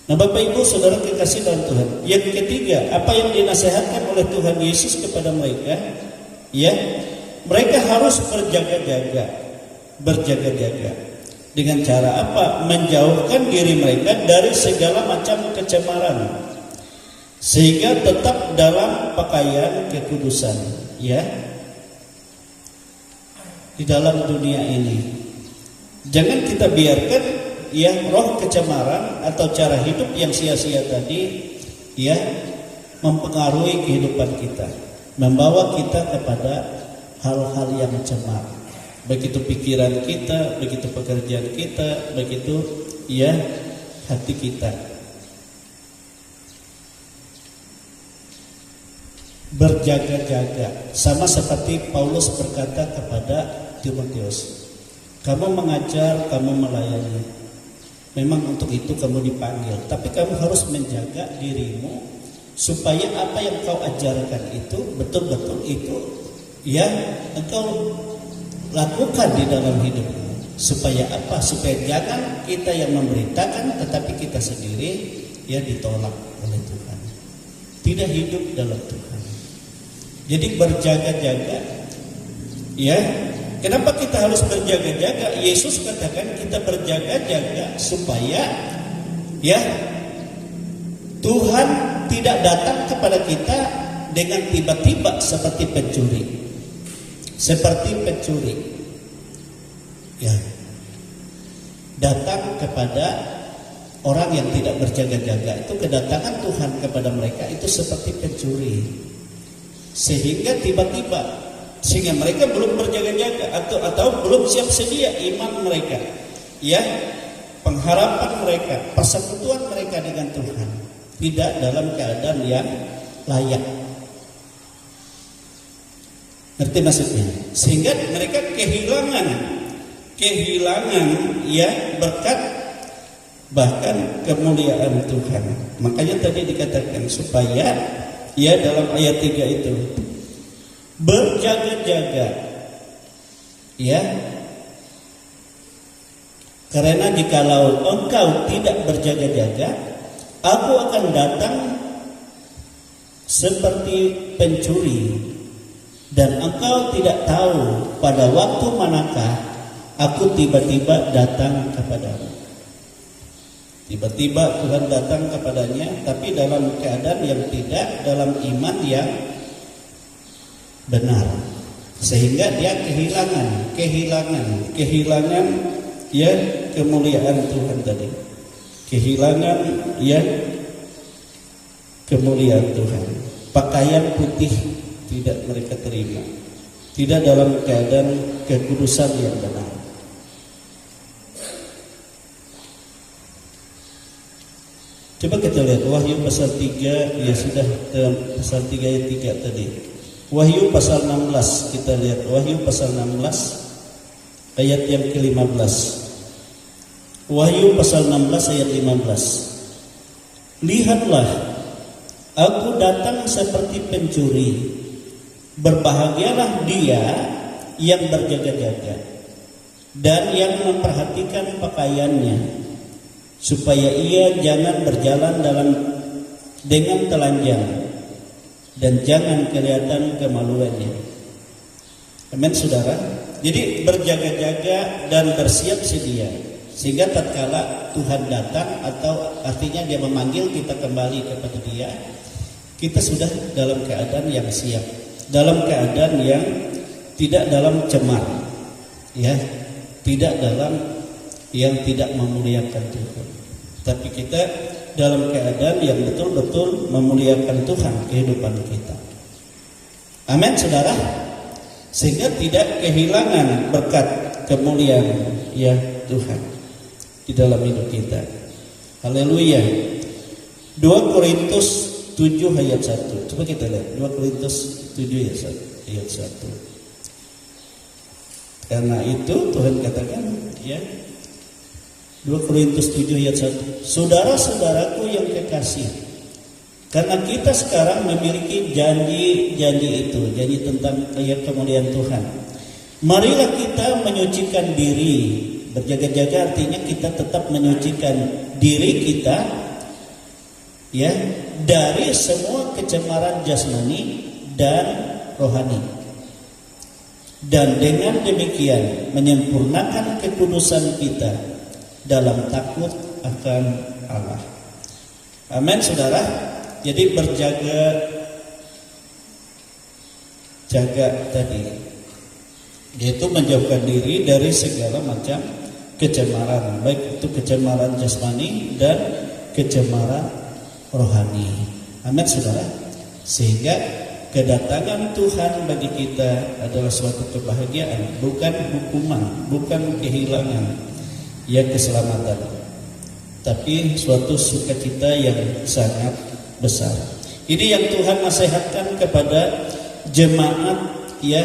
Nah, Bapak Ibu Saudara kekasih dalam Tuhan, yang ketiga, apa yang dinasihatkan oleh Tuhan Yesus kepada mereka, ya, mereka harus berjaga-jaga. Dengan cara apa? Menjauhkan diri mereka dari segala macam kecemaran, sehingga tetap dalam pakaian kekudusan, ya, di dalam dunia ini. Jangan kita biarkan, ya, roh kecemaran atau cara hidup yang sia-sia tadi, ya, mempengaruhi kehidupan kita, membawa kita kepada hal-hal yang cemar. Begitu pikiran kita, begitu pekerjaan kita, begitu, ya, hati kita. Berjaga-jaga, sama seperti Paulus berkata kepada Timotius, kamu mengajar, kamu melayani. Memang untuk itu kamu dipanggil, tapi kamu harus menjaga dirimu supaya apa yang kau ajarkan itu betul-betul itu, ya, engkau lakukan di dalam hidupmu. Supaya apa? Supaya jangan kita yang memberitakan, tetapi kita sendiri, ya, ditolak oleh Tuhan, tidak hidup dalam Tuhan. Jadi berjaga-jaga, ya. Kenapa kita harus berjaga-jaga? Yesus katakan kita berjaga-jaga supaya, ya, Tuhan tidak datang kepada kita dengan tiba-tiba seperti pencuri. Ya, datang kepada orang yang tidak berjaga-jaga. Itu kedatangan Tuhan kepada mereka itu seperti pencuri, sehingga tiba-tiba, sehingga mereka belum berjaga-jaga atau belum siap sedia iman mereka, ya, pengharapan mereka, persekutuan mereka dengan Tuhan tidak dalam keadaan yang layak. Ngerti maksudnya? Sehingga mereka kehilangan, ya, berkat bahkan kemuliaan Tuhan. Makanya tadi dikatakan supaya, ya, dalam ayat 3 itu berjaga-jaga, ya, Karena jikalau engkau tidak berjaga-jaga, aku akan datang seperti pencuri, dan engkau tidak tahu pada waktu manakah aku tiba-tiba datang kepadamu. Tiba-tiba Tuhan datang kepadanya, tapi dalam keadaan yang tidak dalam iman yang benar, sehingga dia kehilangan ya kemuliaan Tuhan tadi, kehilangan ya kemuliaan Tuhan. Pakaian putih tidak mereka terima, tidak dalam keadaan kekudusan yang benar. Coba kita lihat Wahyu pasal 3, ya sudah pasal 3 ayat 3 tadi. Wahyu pasal 16, kita lihat Wahyu pasal 16 ayat yang ke-15. Wahyu pasal 16 ayat 15. Lihatlah, aku datang seperti pencuri. Berbahagialah dia yang berjaga-jaga dan yang memperhatikan pakaiannya, supaya ia jangan berjalan dengan telanjang dan jangan kelihatan kemaluannya. Amin, saudara. Jadi berjaga-jaga dan bersiap sedia, sehingga tatkala Tuhan datang, atau artinya dia memanggil kita kembali kepada dia, kita sudah dalam keadaan yang siap, dalam keadaan yang tidak dalam cemar, ya, tidak dalam yang tidak memuliakan Tuhan, tapi kita dalam keadaan yang betul-betul memuliakan Tuhan kehidupan kita. Amin, saudara. Sehingga tidak kehilangan berkat kemuliaan ya Tuhan di dalam hidup kita. Haleluya. 2 Korintus 7 ayat 1. Coba kita lihat 2 Korintus 7 ayat 1. Karena itu Tuhan katakan, ya, 2 Korintus 7 ayat 1. Saudara-saudaraku yang kekasih, karena kita sekarang memiliki janji itu, janji tentang kemuliaan Tuhan, marilah kita menyucikan diri. Berjaga-jaga artinya kita tetap menyucikan diri kita, ya, dari semua kecemaran jasmani dan rohani, dan dengan demikian menyempurnakan kekudusan kita dalam takut akan Allah. Amin, saudara. Jadi jaga tadi, yaitu menjauhkan diri dari segala macam kecemaran, baik itu kecemaran jasmani dan kecemaran rohani. Amin, saudara. Sehingga kedatangan Tuhan bagi kita adalah suatu kebahagiaan, bukan hukuman, bukan kehilangan ya keselamatan, tapi suatu sukacita yang sangat besar. Ini yang Tuhan nasihatkan kepada jemaat ya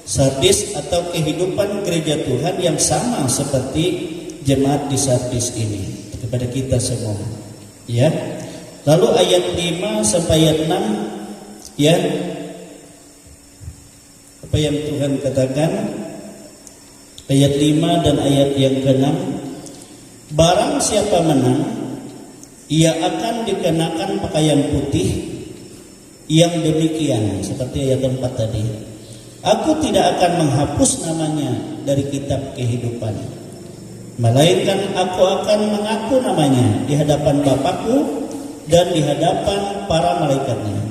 Sardis, atau kehidupan gereja Tuhan yang sama seperti jemaat di Sardis ini, kepada kita semua, ya. Lalu ayat 5 sampai ayat 6, ya, apa yang Tuhan katakan? Ayat 5 dan ayat yang ke-6. Barang siapa menang, ia akan dikenakan pakaian putih yang demikian, seperti ayat 4 tadi. Aku tidak akan menghapus namanya dari kitab kehidupan, melainkan aku akan mengaku namanya di hadapan Bapakku dan di hadapan para malaikatnya.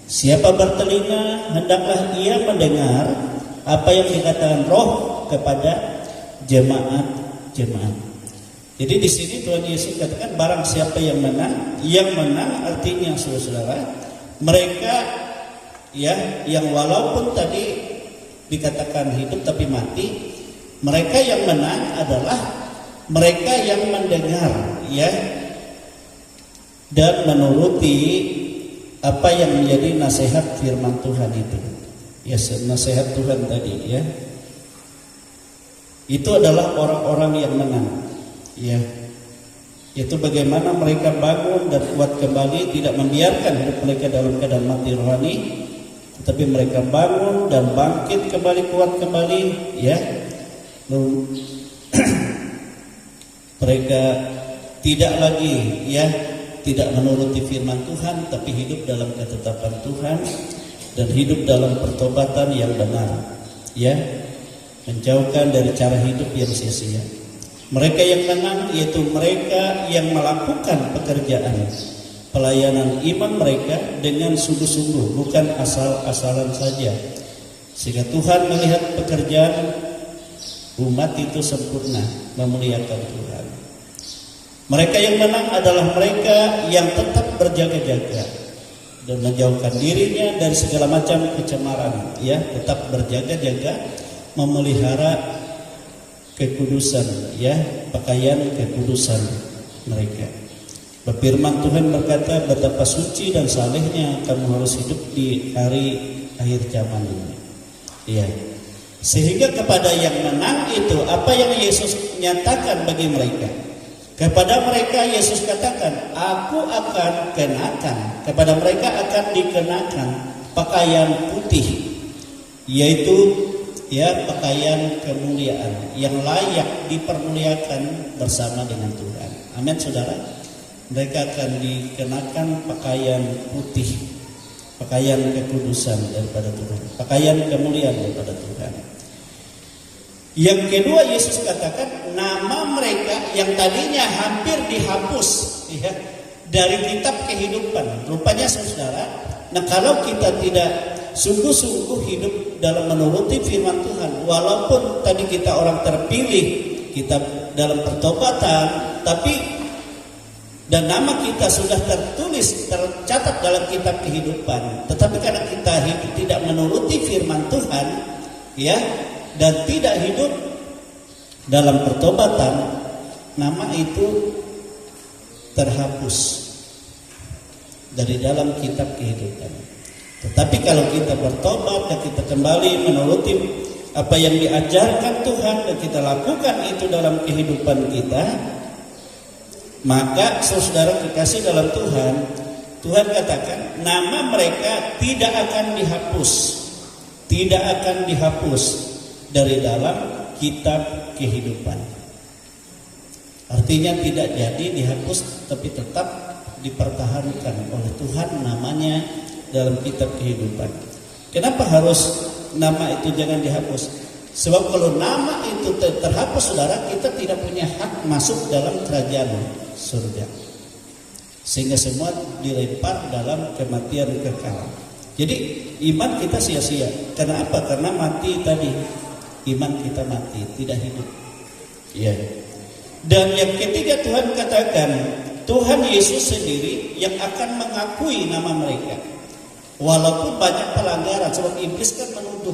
Siapa bertelinga, hendaklah ia mendengar apa yang dikatakan Roh kepada jemaat-jemaat. Jadi di sini Tuhan Yesus katakan barang siapa yang menang artinya saudara, mereka ya yang walaupun tadi dikatakan hidup tapi mati, mereka yang menang adalah mereka yang mendengar ya dan menuruti apa yang menjadi nasihat firman Tuhan itu. Ya, nasihat Tuhan tadi ya. Itu adalah orang-orang yang menang, ya. Itu bagaimana mereka bangun dan kuat kembali, tidak membiarkan hidup mereka dalam keadaan mati rohani, tetapi mereka bangun dan bangkit kembali, kuat kembali, ya. Mereka tidak lagi tidak menuruti firman Tuhan, tapi hidup dalam ketetapan Tuhan dan hidup dalam pertobatan yang benar, menjauhkan dari cara hidup yang sia-sia. Mereka yang menang yaitu mereka yang melakukan pekerjaan pelayanan iman mereka dengan sungguh-sungguh, bukan asal-asalan saja, sehingga Tuhan melihat pekerjaan umat itu sempurna, memuliakan Tuhan. Mereka yang menang adalah mereka yang tetap berjaga-jaga dan menjauhkan dirinya dari segala macam kecemaran, tetap berjaga-jaga, memelihara kekudusan, pakaian kekudusan mereka. Firman Tuhan berkata, betapa suci dan salehnya kamu harus hidup di hari akhir zaman ini. Sehingga kepada yang menang itu, apa yang Yesus nyatakan bagi mereka? Kepada mereka Yesus katakan, aku akan kenakan, kepada mereka akan dikenakan pakaian putih, yaitu pakaian kemuliaan yang layak dipermuliakan bersama dengan Tuhan. Amin, saudara. Mereka akan dikenakan pakaian putih, pakaian kekudusan daripada Tuhan, pakaian kemuliaan daripada Tuhan. Yang kedua, Yesus katakan nama mereka yang tadinya hampir dihapus dari kitab kehidupan. Rupanya saudara, kalau kita tidak sungguh-sungguh hidup dalam menuruti firman Tuhan, walaupun tadi kita orang terpilih, kita dalam pertobatan, dan nama kita sudah tercatat dalam kitab kehidupan, tetapi karena kita hidup tidak menuruti firman Tuhan, dan tidak hidup dalam pertobatan, nama itu terhapus dari dalam kitab kehidupan. Tetapi kalau kita bertobat dan kita kembali menuruti apa yang diajarkan Tuhan dan kita lakukan itu dalam kehidupan kita, maka saudara kekasih dalam Tuhan, Tuhan katakan nama mereka tidak akan dihapus dari dalam kitab kehidupan. Artinya tidak jadi dihapus, tapi tetap dipertahankan oleh Tuhan namanya dalam kitab kehidupan. Kenapa harus nama itu jangan dihapus? Sebab kalau nama itu terhapus, saudara, kita tidak punya hak masuk dalam kerajaan surga, sehingga semua dilempar dalam kematian kekal. Jadi iman kita sia-sia. Karena apa? Karena mati tadi. Iman kita mati, tidak hidup. Dan yang ketiga, Tuhan katakan Tuhan Yesus sendiri yang akan mengakui nama mereka, walaupun banyak pelanggaran. Sebab iblis kan menuduh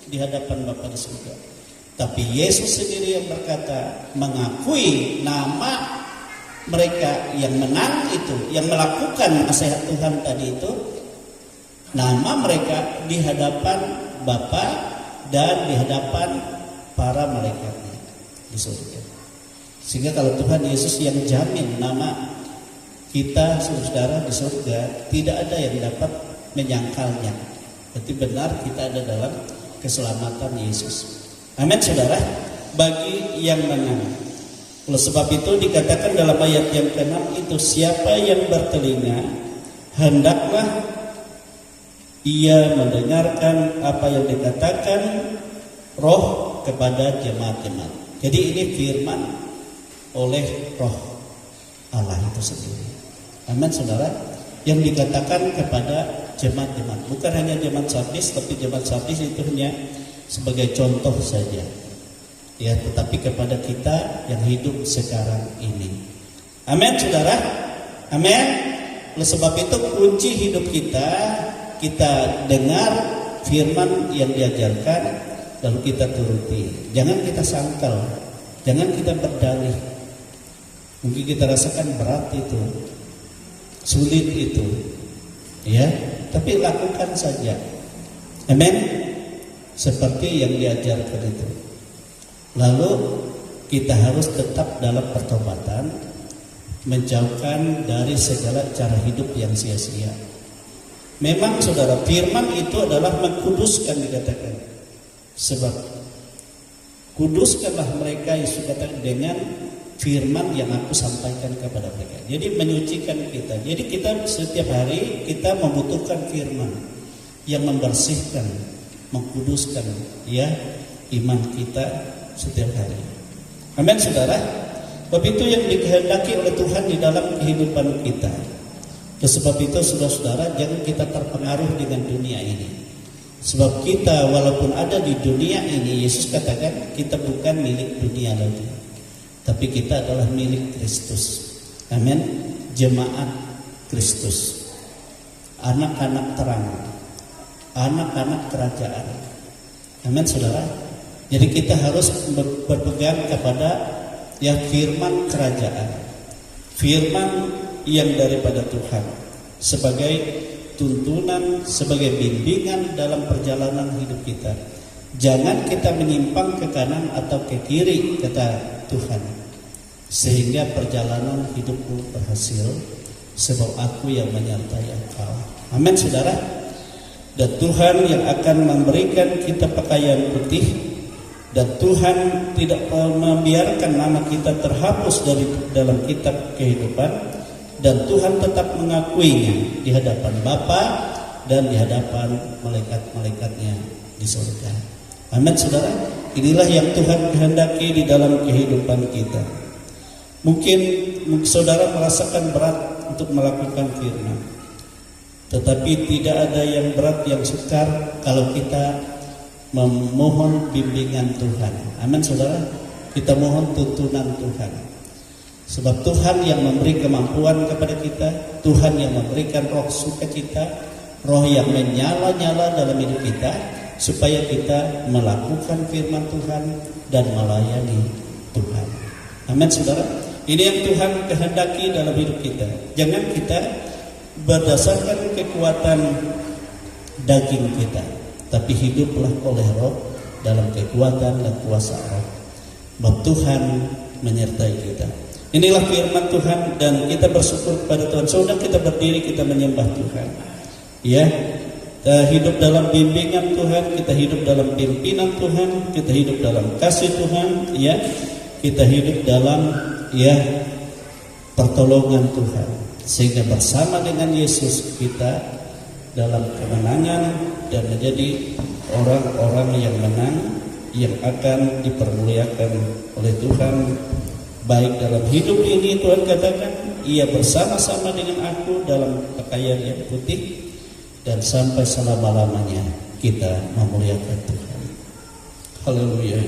di hadapan Bapa di surga, tapi Yesus sendiri yang berkata, mengakui nama mereka yang menang itu, yang melakukan nasihat Tuhan tadi itu, nama mereka di hadapan Bapa dan di hadapan para malaikatnya di surga. Sehingga kalau Tuhan Yesus yang jamin nama kita saudara di surga, tidak ada yang dapat menyangkalnya. Berarti benar kita ada dalam keselamatan Yesus. Amin, saudara. Bagi yang menang. Oleh sebab itu dikatakan dalam ayat yang ke-6 itu, siapa yang bertelinga hendaklah ia mendengarkan apa yang dikatakan Roh kepada jemaat-jemaat. Jadi ini firman oleh Roh Allah itu sendiri. Amin, saudara. Yang dikatakan kepada jemaat-jemaat, bukan hanya jemaat Sardis, tapi jemaat Sardis itu hanya sebagai contoh saja, tetapi kepada kita yang hidup sekarang ini. Amin, saudara. Amin. Oleh sebab itu kunci hidup kita dengar firman yang diajarkan, lalu kita turuti. Jangan kita sangkal, jangan kita berdalih. Mungkin kita rasakan berat itu, sulit itu, tapi lakukan saja. Amin. Seperti yang diajarkan itu. Lalu kita harus tetap dalam pertobatan, menjauhkan dari segala cara hidup yang sia-sia. Memang saudara, firman itu adalah mengkuduskan, dikatakan. Sebab kuduskanlah mereka yang dikatakan dengan firman yang aku sampaikan kepada mereka. Jadi menyucikan kita. Jadi kita setiap hari kita membutuhkan firman yang membersihkan, mengkuduskan ya iman kita setiap hari. Amin saudara. Sebab itu yang dikehendaki oleh Tuhan di dalam kehidupan kita. Sebab itu saudara-saudara, jangan kita terpengaruh dengan dunia ini. Sebab kita walaupun ada di dunia ini, Yesus katakan kita bukan milik dunia lagi, tapi kita adalah milik Kristus. Amin. Jemaat Kristus, anak-anak terang, anak-anak kerajaan. Amin saudara. Jadi kita harus berpegang kepada ya firman kerajaan, firman yang daripada Tuhan sebagai tuntunan, sebagai bimbingan dalam perjalanan hidup kita. Jangan kita menyimpang ke kanan atau ke kiri, kata Tuhan, sehingga perjalanan hidupku berhasil, sebab aku yang menyertai engkau. Amin saudara. Dan Tuhan yang akan memberikan kita pakaian putih, dan Tuhan tidak membiarkan nama kita terhapus dari dalam kitab kehidupan, dan Tuhan tetap mengakuinya di hadapan Bapa dan di hadapan malaikat-malaikatnya di surga. Amin saudara. Inilah yang Tuhan kehendaki di dalam kehidupan kita. Mungkin saudara merasakan berat untuk melakukan firman, tetapi tidak ada yang berat yang sukar kalau kita memohon bimbingan Tuhan. Amin saudara. Kita mohon tuntunan Tuhan. Sebab Tuhan yang memberi kemampuan kepada kita, Tuhan yang memberikan roh sukacita, roh yang menyala-nyala dalam hidup kita, supaya kita melakukan firman Tuhan dan melayani Tuhan. Amin saudara. Ini yang Tuhan kehendaki dalam hidup kita. Jangan kita berdasarkan kekuatan daging kita, tapi hiduplah oleh roh dalam kekuatan dan kuasa roh. Sebab Tuhan menyertai kita. Inilah firman Tuhan, dan kita bersyukur kepada Tuhan. Sudah kita berdiri, kita menyembah Tuhan. Ya, kita hidup dalam bimbingan Tuhan, kita hidup dalam pimpinan Tuhan, kita hidup dalam kasih Tuhan. Ya, kita hidup dalam pertolongan Tuhan, sehingga bersama dengan Yesus kita dalam kemenangan dan menjadi orang-orang yang menang, yang akan dipermuliakan oleh Tuhan. Baik dalam hidup ini, Tuhan katakan, ia bersama-sama dengan aku dalam pakaian yang putih, dan sampai selama-lamanya kita memuliakan Tuhan. Haleluya.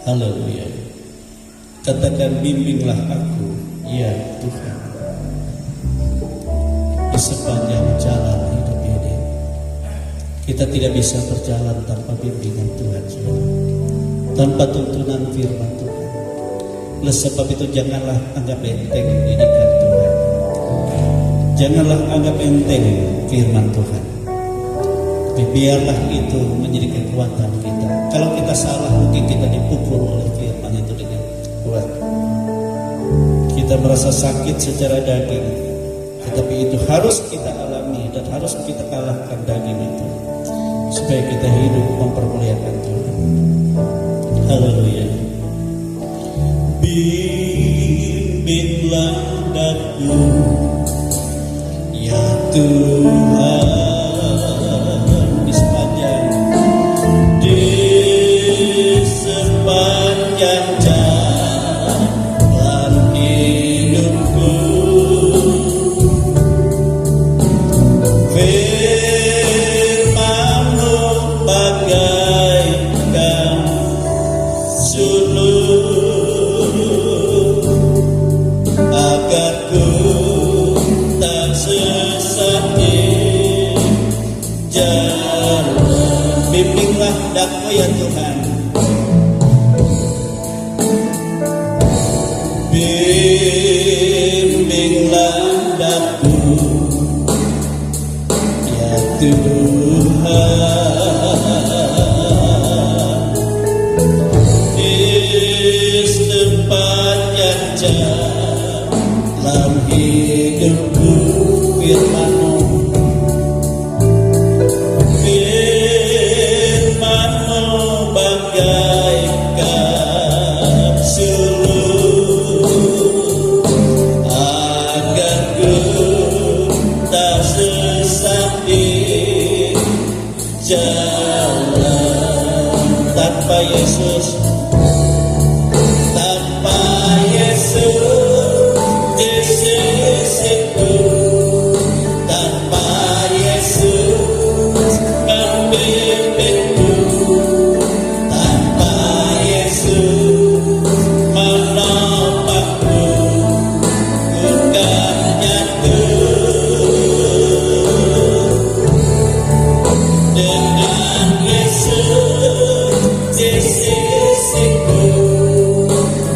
Haleluya. Katakan, bimbinglah aku, ya Tuhan, di sepanjang jalan hidup ini. Kita tidak bisa berjalan tanpa bimbingan Tuhan, saudara, tanpa tuntunan firman Tuhan. Oleh sebab itu janganlah anggap enteng didikan Tuhan. Janganlah anggap enteng firman Tuhan. Tapi biarlah itu menjadi kekuatan kita. Kalau kita salah, mungkin kita dipukul oleh firman itu dengan kuat. Kita merasa sakit secara daging, tetapi itu harus kita alami dan harus kita kalahkan daging itu, supaya kita hidup mempermuliakan Tuhan. Haleluya. Bimbinglah daku, ya Tuhan, di sepanjang jalan hidupku. Firman-Mu bagaikan sulur, agar ku tak sesat di jalan. Bimbinglah daku, ya Tuhan. Bimbinglah daku, ya Tuhan, di sepanjang jalan hidupku. Firman-Mu, Firman-Mu bagaikan sulur,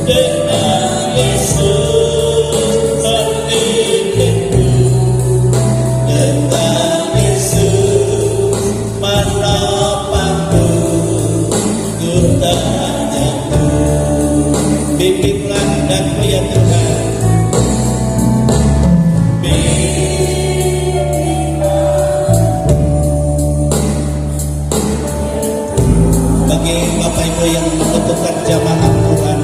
dengan Yesus membimbingku, dengan Yesus menopangku, ku tak jatuh. Bimbinglah aku ya Tuhan, bagi Bapak Ibu yang membutuhkan jamaah Tuhan,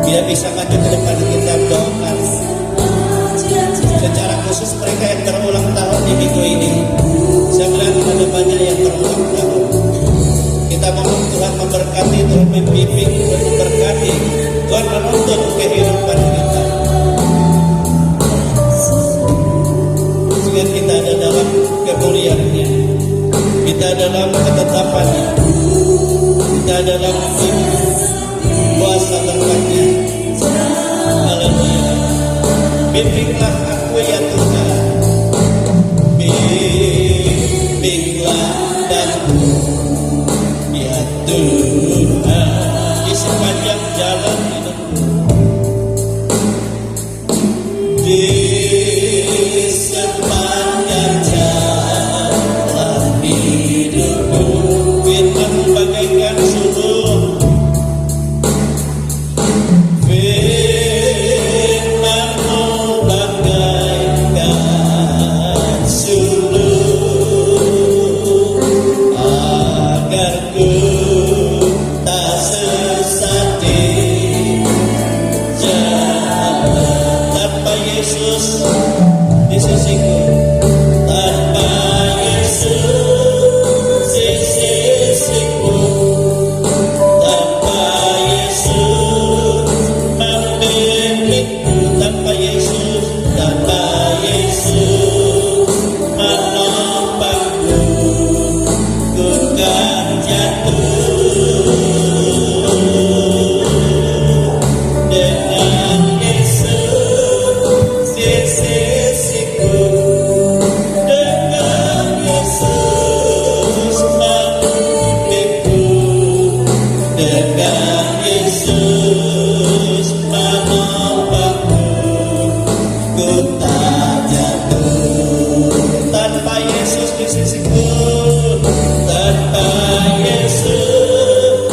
dia bisa maju ke depan, kita doakan secara khusus mereka yang berulang tahun di minggu ini. Saya bilang ada banyak yang berulang tahun. Kita mohon Tuhan memberkati, Tuhan membimbing, Tuhan memberkati, Tuhan menuntun kehidupan kita, sehingga kita ada dalam kemuliaan-Nya, kita dalam ketetapannya, kita dalam kuasa berkat-Nya. Haleluya. Bimbinglah aku ya Tuhan, bimbinglah aku ya Tuhan di sepanjang jalan hidupku, di sepanjang jalan hidupku. Firman bagaikan sulur, firman-Mu bagaikan sulur, agar ku tak sesat di jalan. Tanpa Yesus di sisiku, tanpa Yesus di sisiku, tanpa Yesus membimbingku, tanpa Yesus menopangku, ku kan jatuh. Dengan Yesus di sisiku, dengan Yesus membimbingku, dengan Yesus menopangku, ku tak jatuh. Tanpa Yesus di sisiku, tanpa Yesus.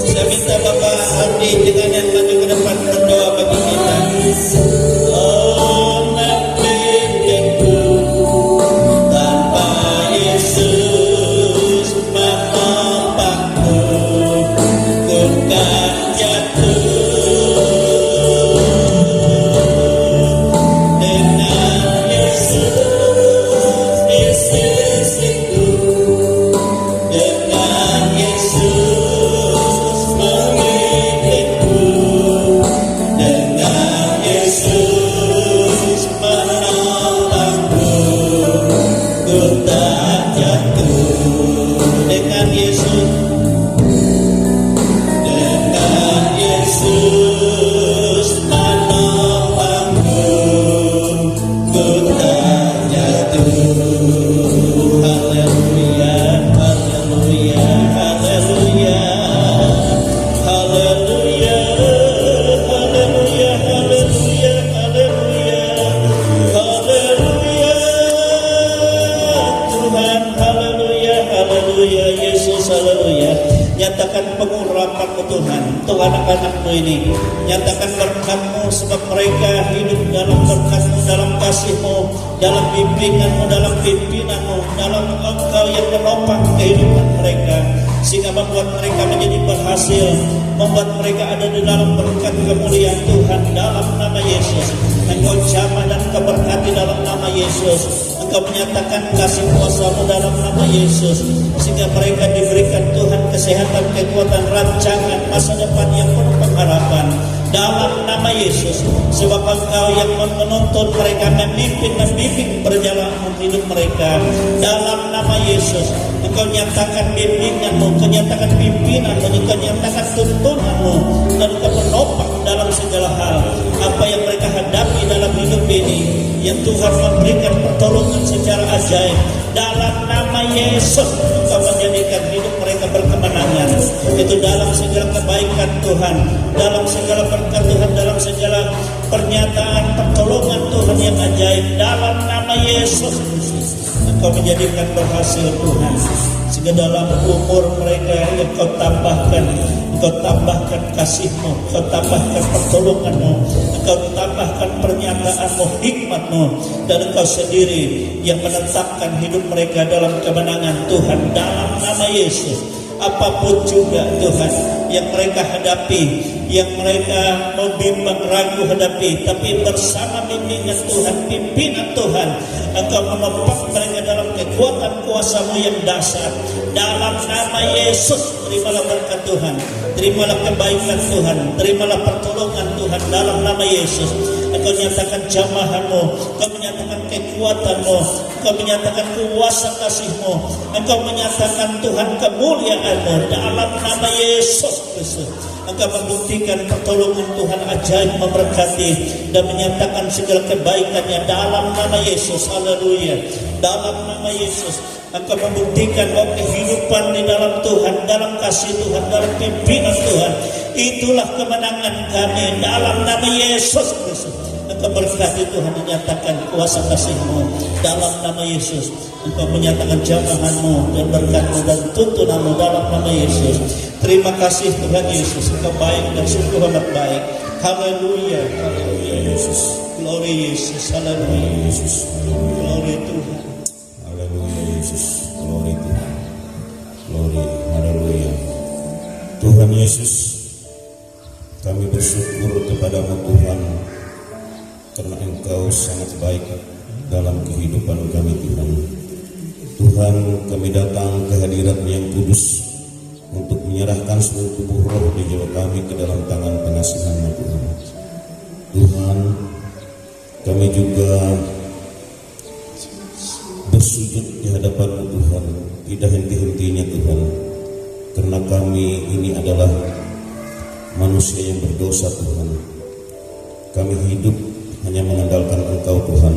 Saya minta Bapak Ardi dengan yang maju ke depan berdoa bagi kita. Oh, membimbingku, tanpa Yesus menopangku, ku kan jatuh. Dengan Yesus di sisiku, dengan Yesus membimbingku, dengan Yesus menopangku, ku tak jatuh. Dengan Yesus, dengan Yesus menopangku, ku tak jatuh. Haleluya, haleluya, haleluya, haleluya, haleluya, haleluya, haleluya, haleluya. Tuhan, haleluya, haleluya, Yesus, haleluya. Nyatakan pengurapan-Mu Tuhan untuk anak-anak-Mu ini. Nyatakan berkat-Mu sebab mereka hidup dalam berkat-Mu, dalam kasih-Mu, dalam bimbingan-Mu, dalam pimpinan-Mu, dalam Engkau yang menopang kehidupan mereka, sehingga membuat mereka menjadi berhasil, membuat mereka ada di dalam berkat kemuliaan Tuhan dalam nama Yesus. Engkau jamah dan keberkati dalam nama Yesus. Engkau menyatakan kasih kuasa-Mu dalam nama Yesus, sehingga mereka diberikan Tuhan kesehatan, kekuatan, rancangan masa depan yang penuh pengharapan dalam nama Yesus. Sebab Engkau yang menuntun mereka, membimbing perjalanan hidup mereka dalam nama Yesus. Engkau nyatakan bimbingan-Mu, Engkau nyatakan pimpinan-Mu, Engkau nyatakan tuntunan-Mu, dan Engkau menopang dalam segala hal apa yang mereka hadapi dalam hidup ini, yang Tuhan memberikan pertolongan secara ajaib dalam nama Yesus. Engkau menjadikan hidup mereka berkemenangan, Itu dalam segala kebaikan Tuhan, dalam segala berkat Tuhan, dalam segala pernyataan pertolongan Tuhan yang ajaib, dalam nama Yesus Kristus Engkau menjadikan berhasil Tuhan. Sehingga dalam umur mereka Engkau tambahkan kasih-Mu, Engkau tambahkan pertolongan-Mu, Engkau tambahkan pernyataan-Mu, hikmat-Mu, dan Engkau sendiri yang menetapkan hidup mereka dalam kemenangan Tuhan, dalam nama Yesus. Apapun juga Tuhan yang mereka hadapi, yang mereka membimbang ragu hadapi, tapi bersama bimbingan Tuhan, pimpinan Tuhan, Engkau menopang mereka dalam kekuatan kuasa-Mu yang dahsyat. Dalam nama Yesus, terimalah berkat Tuhan, terimalah kebaikan Tuhan, terimalah pertolongan Tuhan dalam nama Yesus. Engkau nyatakan jamahan-Mu, Engkau menyatakan kekuatan-Mu, Engkau menyatakan kuasa kasih-Mu, Engkau menyatakan Tuhan kemuliaan-Mu dalam nama Yesus Kristus. Engkau membuktikan pertolongan Tuhan ajaib memberkati dan menyatakan segala kebaikannya dalam nama Yesus. Haleluya. Dalam nama Yesus Engkau membuktikan bahwa kehidupan di dalam Tuhan, dalam kasih Tuhan, dalam pimpinan Tuhan, itulah kemenangan kami dalam nama Yesus Kristus. Engkau berkati Tuhan, menyatakan kuasa kasih-Mu dalam nama Yesus. Engkau menyatakan jamahan-Mu dan berkat-Mu dan tuntunan-Mu dalam nama Yesus. Terima kasih Tuhan Yesus, Engkau baik dan sungguh amat baik. Haleluya, haleluya Yesus. Glory Yesus, haleluya Yesus. Glory Tuhan. Haleluya Yesus, glory Tuhan. Glory, haleluya. Tuhan Yesus, kami bersyukur kepada-Mu Tuhan, karena Engkau sangat baik dalam kehidupan kami Tuhan. Tuhan, kami datang ke hadirat yang kudus untuk menyerahkan seluruh tubuh roh di jiwa kami ke dalam tangan pengasihan-Mu Tuhan. Tuhan, kami juga bersujud di hadapan-Mu Tuhan, tidak henti-hentinya Tuhan, karena kami ini adalah manusia yang berdosa Tuhan. Kami hidup hanya mengandalkan Engkau Tuhan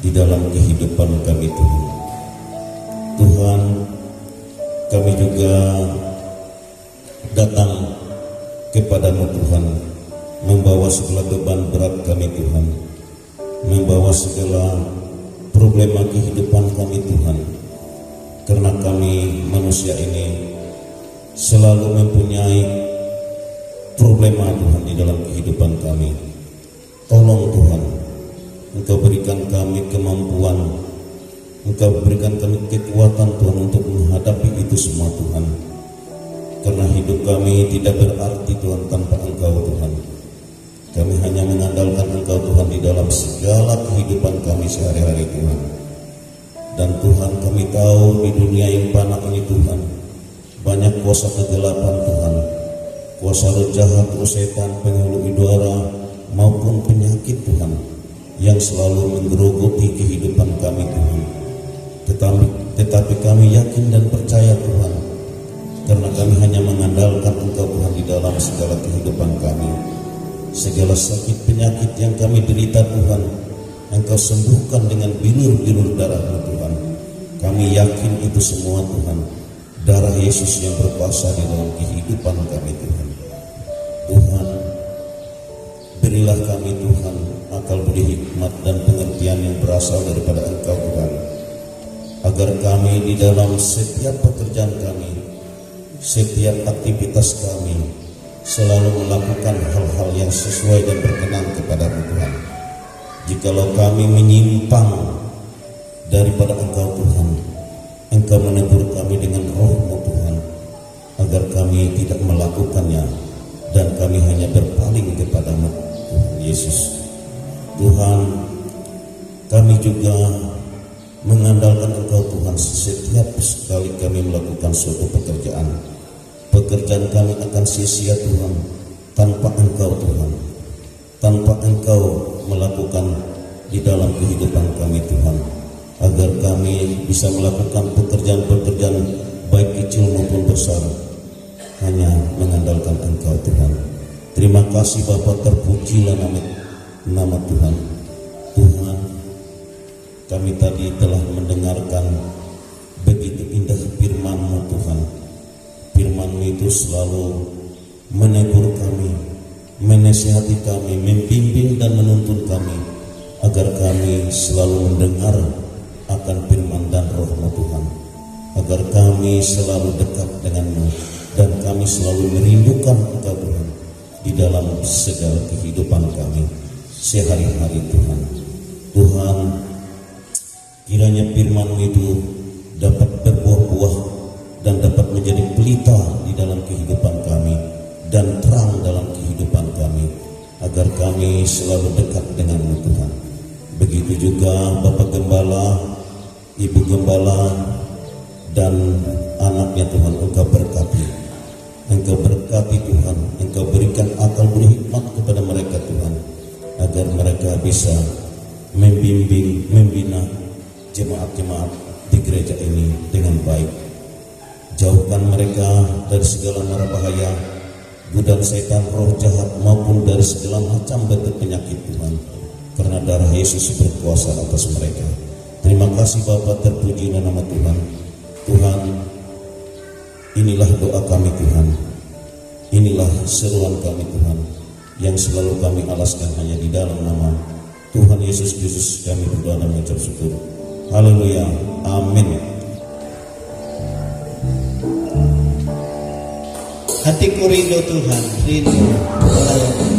di dalam kehidupan kami Tuhan. Tuhan, kami juga datang kepada-Mu Tuhan, membawa segala beban berat kami Tuhan, membawa segala problema kehidupan kami Tuhan, karena kami manusia ini selalu mempunyai problema Tuhan di dalam kehidupan kami. Tolong Tuhan, Engkau berikan kami kemampuan, Engkau berikan kami kekuatan Tuhan untuk menghadapi itu semua Tuhan. Karena hidup kami tidak berarti Tuhan tanpa Engkau Tuhan. Kami hanya mengandalkan Engkau Tuhan di dalam segala kehidupan kami sehari-hari Tuhan. Dan Tuhan, kami tahu di dunia yang panas ini Tuhan, banyak kuasa kegelapan Tuhan, kuasa roh jahat, roh setan, penghulu udara maupun penyakit Tuhan yang selalu menggerogoti kehidupan kami Tuhan. Tetapi kami yakin dan percaya Tuhan, karena kami hanya mengandalkan Engkau Tuhan di dalam segala kehidupan kami. Segala sakit penyakit yang kami derita Tuhan, Engkau sembuhkan dengan bilur-bilur darah-Mu Tuhan. Kami yakin itu semua Tuhan, darah Yesus yang berkuasa di dalam kehidupan kami Tuhan. Tuhan, berilah kami Tuhan akal budi hikmat dan pengertian yang berasal daripada Engkau Tuhan, agar kami di dalam setiap pekerjaan kami, setiap aktivitas kami, selalu melakukan hal-hal yang sesuai dan berkenan kepada-Mu Tuhan. Jikalau kami menyimpang daripada Engkau Tuhan, Engkau menegur kami dengan roh-Mu Tuhan, agar kami tidak melakukannya dan kami hanya berpaling kepada-Mu Tuhan Yesus. Tuhan, kami juga mengandalkan Engkau Tuhan setiap sekali kami melakukan suatu pekerjaan. Pekerjaan kami akan sia-sia Tuhan tanpa Engkau Tuhan, tanpa Engkau melakukan di dalam kehidupan kami Tuhan, agar kami bisa melakukan pekerjaan-pekerjaan baik kecil maupun besar hanya mengandalkan Engkau Tuhan. Terima kasih Bapa, terpujilah nama Tuhan. Tuhan, kami tadi telah mendengarkan begitu indah firman-Mu Tuhan. Firman-Mu itu itu selalu menegur kami, menasihati kami, membimbing dan menuntun kami, agar kami selalu mendengar akan firman dan roh-Mu Tuhan, agar kami selalu dekat dengan-Mu, dan kami selalu merindukan Engkau Tuhan di dalam segala kehidupan kami sehari-hari Tuhan. Tuhan, kiranya firman-Mu itu dapat berbuah-buah dan dapat menjadi pelita di dalam kehidupan kami dan terang dalam kehidupan kami, agar kami selalu dekat dengan-Mu Tuhan. Begitu juga Bapak Gembala, Ibu Gembala, dan anaknya Tuhan, Engkau berkati. Engkau berkati Tuhan, Engkau berikan akal budi hikmat kepada mereka Tuhan, agar mereka bisa membimbing, membina jemaat-jemaat di gereja ini dengan baik. Jauhkan mereka dari segala mara bahaya, godaan setan, roh jahat, maupun dari segala macam bentuk penyakit Tuhan, karena darah Yesus berkuasa atas mereka. Terima kasih Bapa, terpuji nama Tuhan. Tuhan, inilah doa kami Tuhan, inilah seruan kami Tuhan, yang selalu kami alaskan hanya di dalam nama Tuhan Yesus Kristus kami berdoa dan mengucap syukur. Haleluya, amin. Hatiku rindu Tuhan, rindu melayani.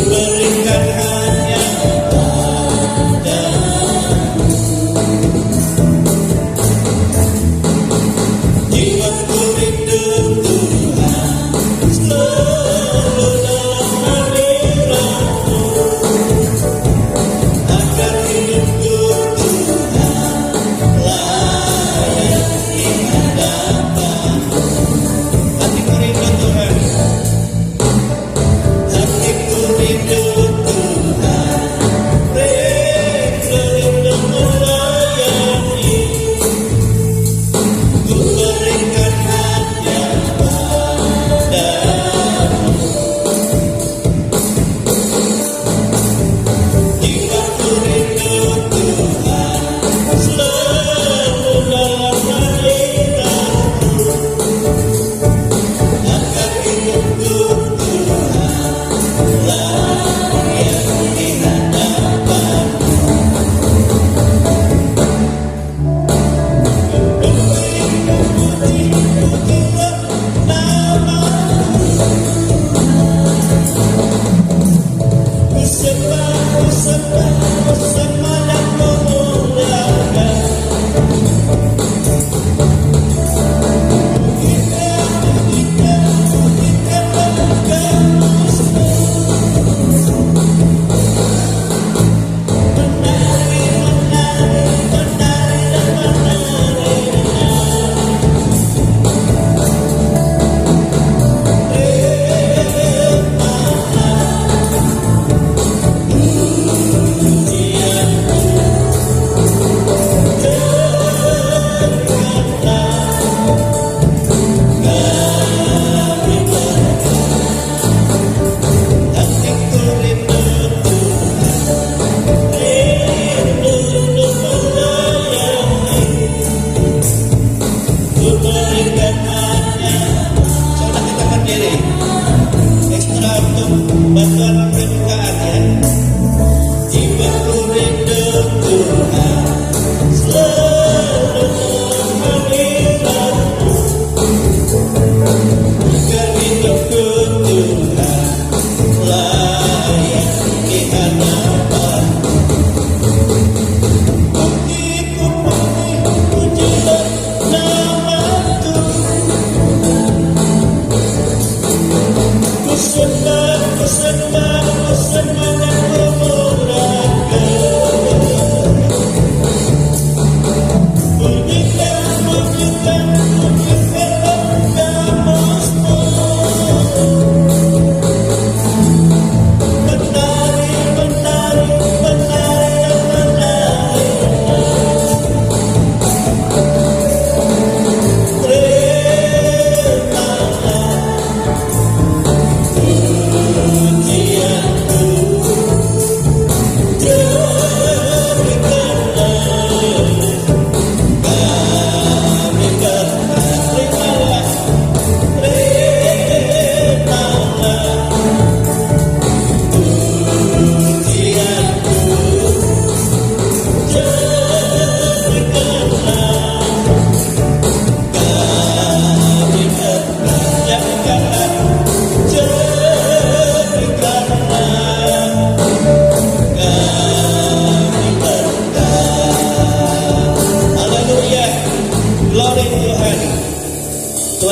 Berikan hanya pada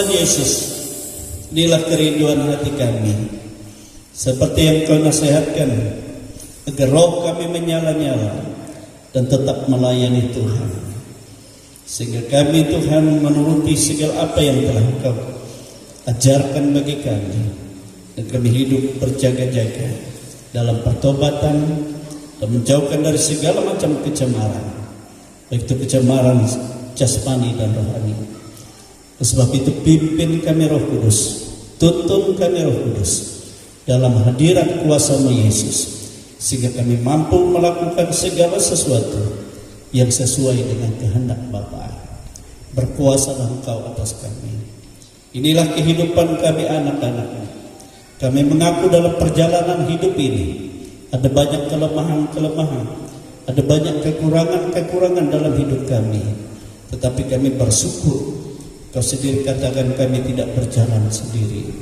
Tuhan Yesus, inilah kerinduan hati kami. Seperti yang Kau nasihatkan, agar roh kami menyala-nyala dan tetap melayani Tuhan. Sehingga kami Tuhan menuruti segala apa yang telah Kau ajarkan bagi kami. Dan kami hidup berjaga-jaga dalam pertobatan dan menjauhkan dari segala macam kecemaran, baik itu kecemaran jasmani dan rohani. Sebab itu pimpin kami Roh Kudus, tuntun kami Roh Kudus dalam hadirat kuasa-Mu Yesus, sehingga kami mampu melakukan segala sesuatu yang sesuai dengan kehendak Bapa. Berkuasalah Engkau atas kami. Inilah kehidupan kami anak-anak-Mu. Kami mengaku dalam perjalanan hidup ini ada banyak kelemahan-kelemahan, ada banyak kekurangan-kekurangan dalam hidup kami. Tetapi kami bersyukur Kau sendiri katakan kami tidak berjalan sendiri.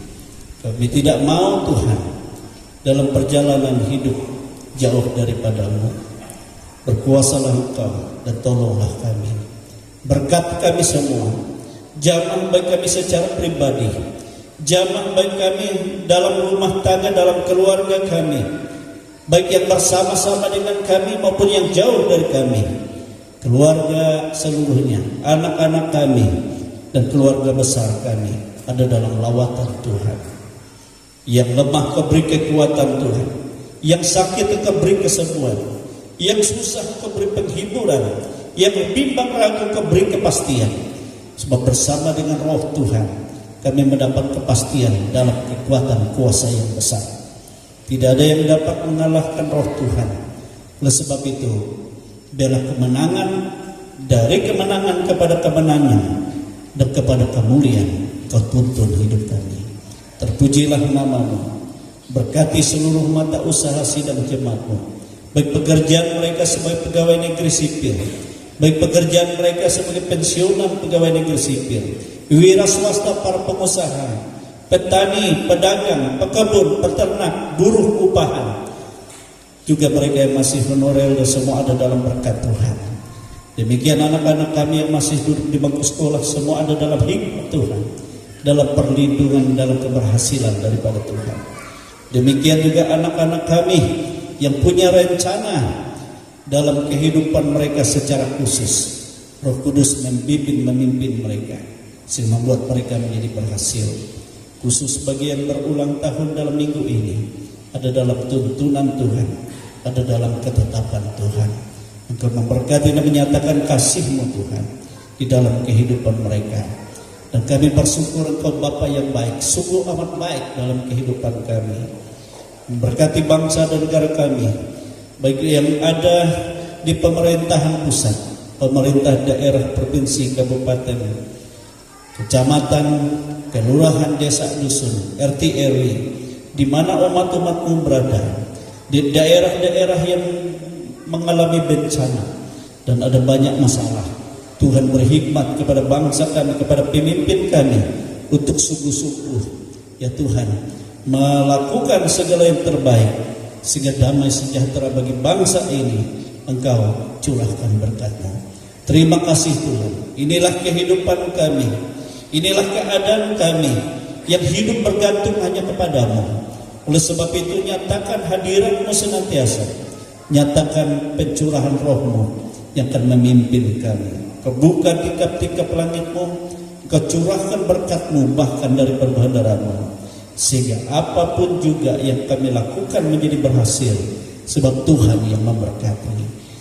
Kami tidak mau Tuhan dalam perjalanan hidup jauh daripada-Mu. Berkuasalah Engkau dan tolonglah kami. Berkati kami semua. Jamah baik kami secara pribadi, jamah baik kami dalam rumah tangga, dalam keluarga kami, baik yang bersama-sama dengan kami maupun yang jauh dari kami, keluarga seluruhnya, anak-anak kami dan keluarga besar kami ada dalam lawatan Tuhan. Yang lemah Kau beri kekuatan Tuhan, yang sakit Kau beri kesembuhan, yang susah Kau beri penghiburan, yang bimbang ragu Kau beri kepastian. Sebab bersama dengan Roh Tuhan kami mendapat kepastian dalam kekuatan kuasa yang besar. Tidak ada yang dapat mengalahkan Roh Tuhan. Oleh sebab itu, biarlah kemenangan dari kemenangan kepada kemenangan dan kepada kemuliaan Kau tuntun hidup kami. Terpujilah nama-Mu. Berkati seluruh mata usaha sidang jemaat-Mu, baik pekerjaan mereka sebagai pegawai negeri sipil, baik pekerjaan mereka sebagai pensiunan pegawai negeri sipil, wira swasta, para pengusaha, petani, pedagang, pekebun, peternak, buruh upahan, juga mereka yang masih honorer, dan semua ada dalam berkat Tuhan. Demikian anak-anak kami yang masih duduk di bangku sekolah, semua ada dalam hikmat Tuhan, dalam perlindungan, dalam keberhasilan daripada Tuhan. Demikian juga anak-anak kami yang punya rencana dalam kehidupan mereka secara khusus. Roh Kudus membimbing, memimpin mereka sehingga membuat mereka menjadi berhasil. Khusus bagi yang berulang tahun dalam minggu ini, ada dalam tuntunan Tuhan, ada dalam ketetapan Tuhan. Engkau memberkati dan menyatakan kasih-Mu Tuhan di dalam kehidupan mereka. Dan kami bersyukur Engkau Bapa yang baik, sungguh amat baik dalam kehidupan kami. Memberkati bangsa dan negara kami, baik yang ada di pemerintahan pusat, pemerintah daerah, provinsi, kabupaten, kecamatan, kelurahan, desa, dusun, RT RW, di mana umat-umat-Mu berada, di daerah-daerah yang mengalami bencana dan ada banyak masalah. Tuhan berhikmat kepada bangsa kami, kepada pemimpin kami untuk sungguh-sungguh, ya Tuhan, melakukan segala yang terbaik sehingga damai sejahtera bagi bangsa ini Engkau curahkan berkat-Mu. Terima kasih Tuhan. Inilah kehidupan kami, inilah keadaan kami yang hidup bergantung hanya kepadamu. Oleh sebab itu nyatakan hadirat-Mu senantiasa, nyatakan pencurahan Roh-Mu yang akan memimpin kami. Kau buka tikap-tikap langit-Mu, Kau curahkan berkat-Mu bahkan dari perbendaharaan-Mu, sehingga apapun juga yang kami lakukan menjadi berhasil, sebab Tuhan yang memberkati.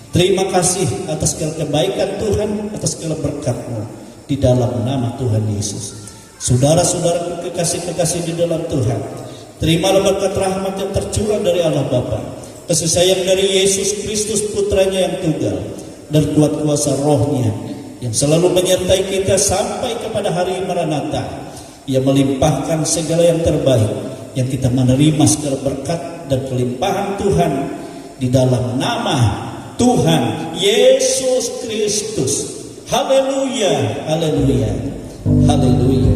Terima kasih atas segala kebaikan Tuhan, atas segala berkat-Mu di dalam nama Tuhan Yesus. Saudara-saudara kekasih-kekasih di dalam Tuhan, terimalah berkat rahmat yang tercurah dari Allah Bapa, kasih sayang dari Yesus Kristus Putranya yang tunggal, dan kuat kuasa Roh-Nya yang selalu menyertai kita sampai kepada hari Maranatha, yang melimpahkan segala yang terbaik, yang kita menerima segala berkat dan kelimpahan Tuhan di dalam nama Tuhan Yesus Kristus. Haleluya, haleluya, haleluya.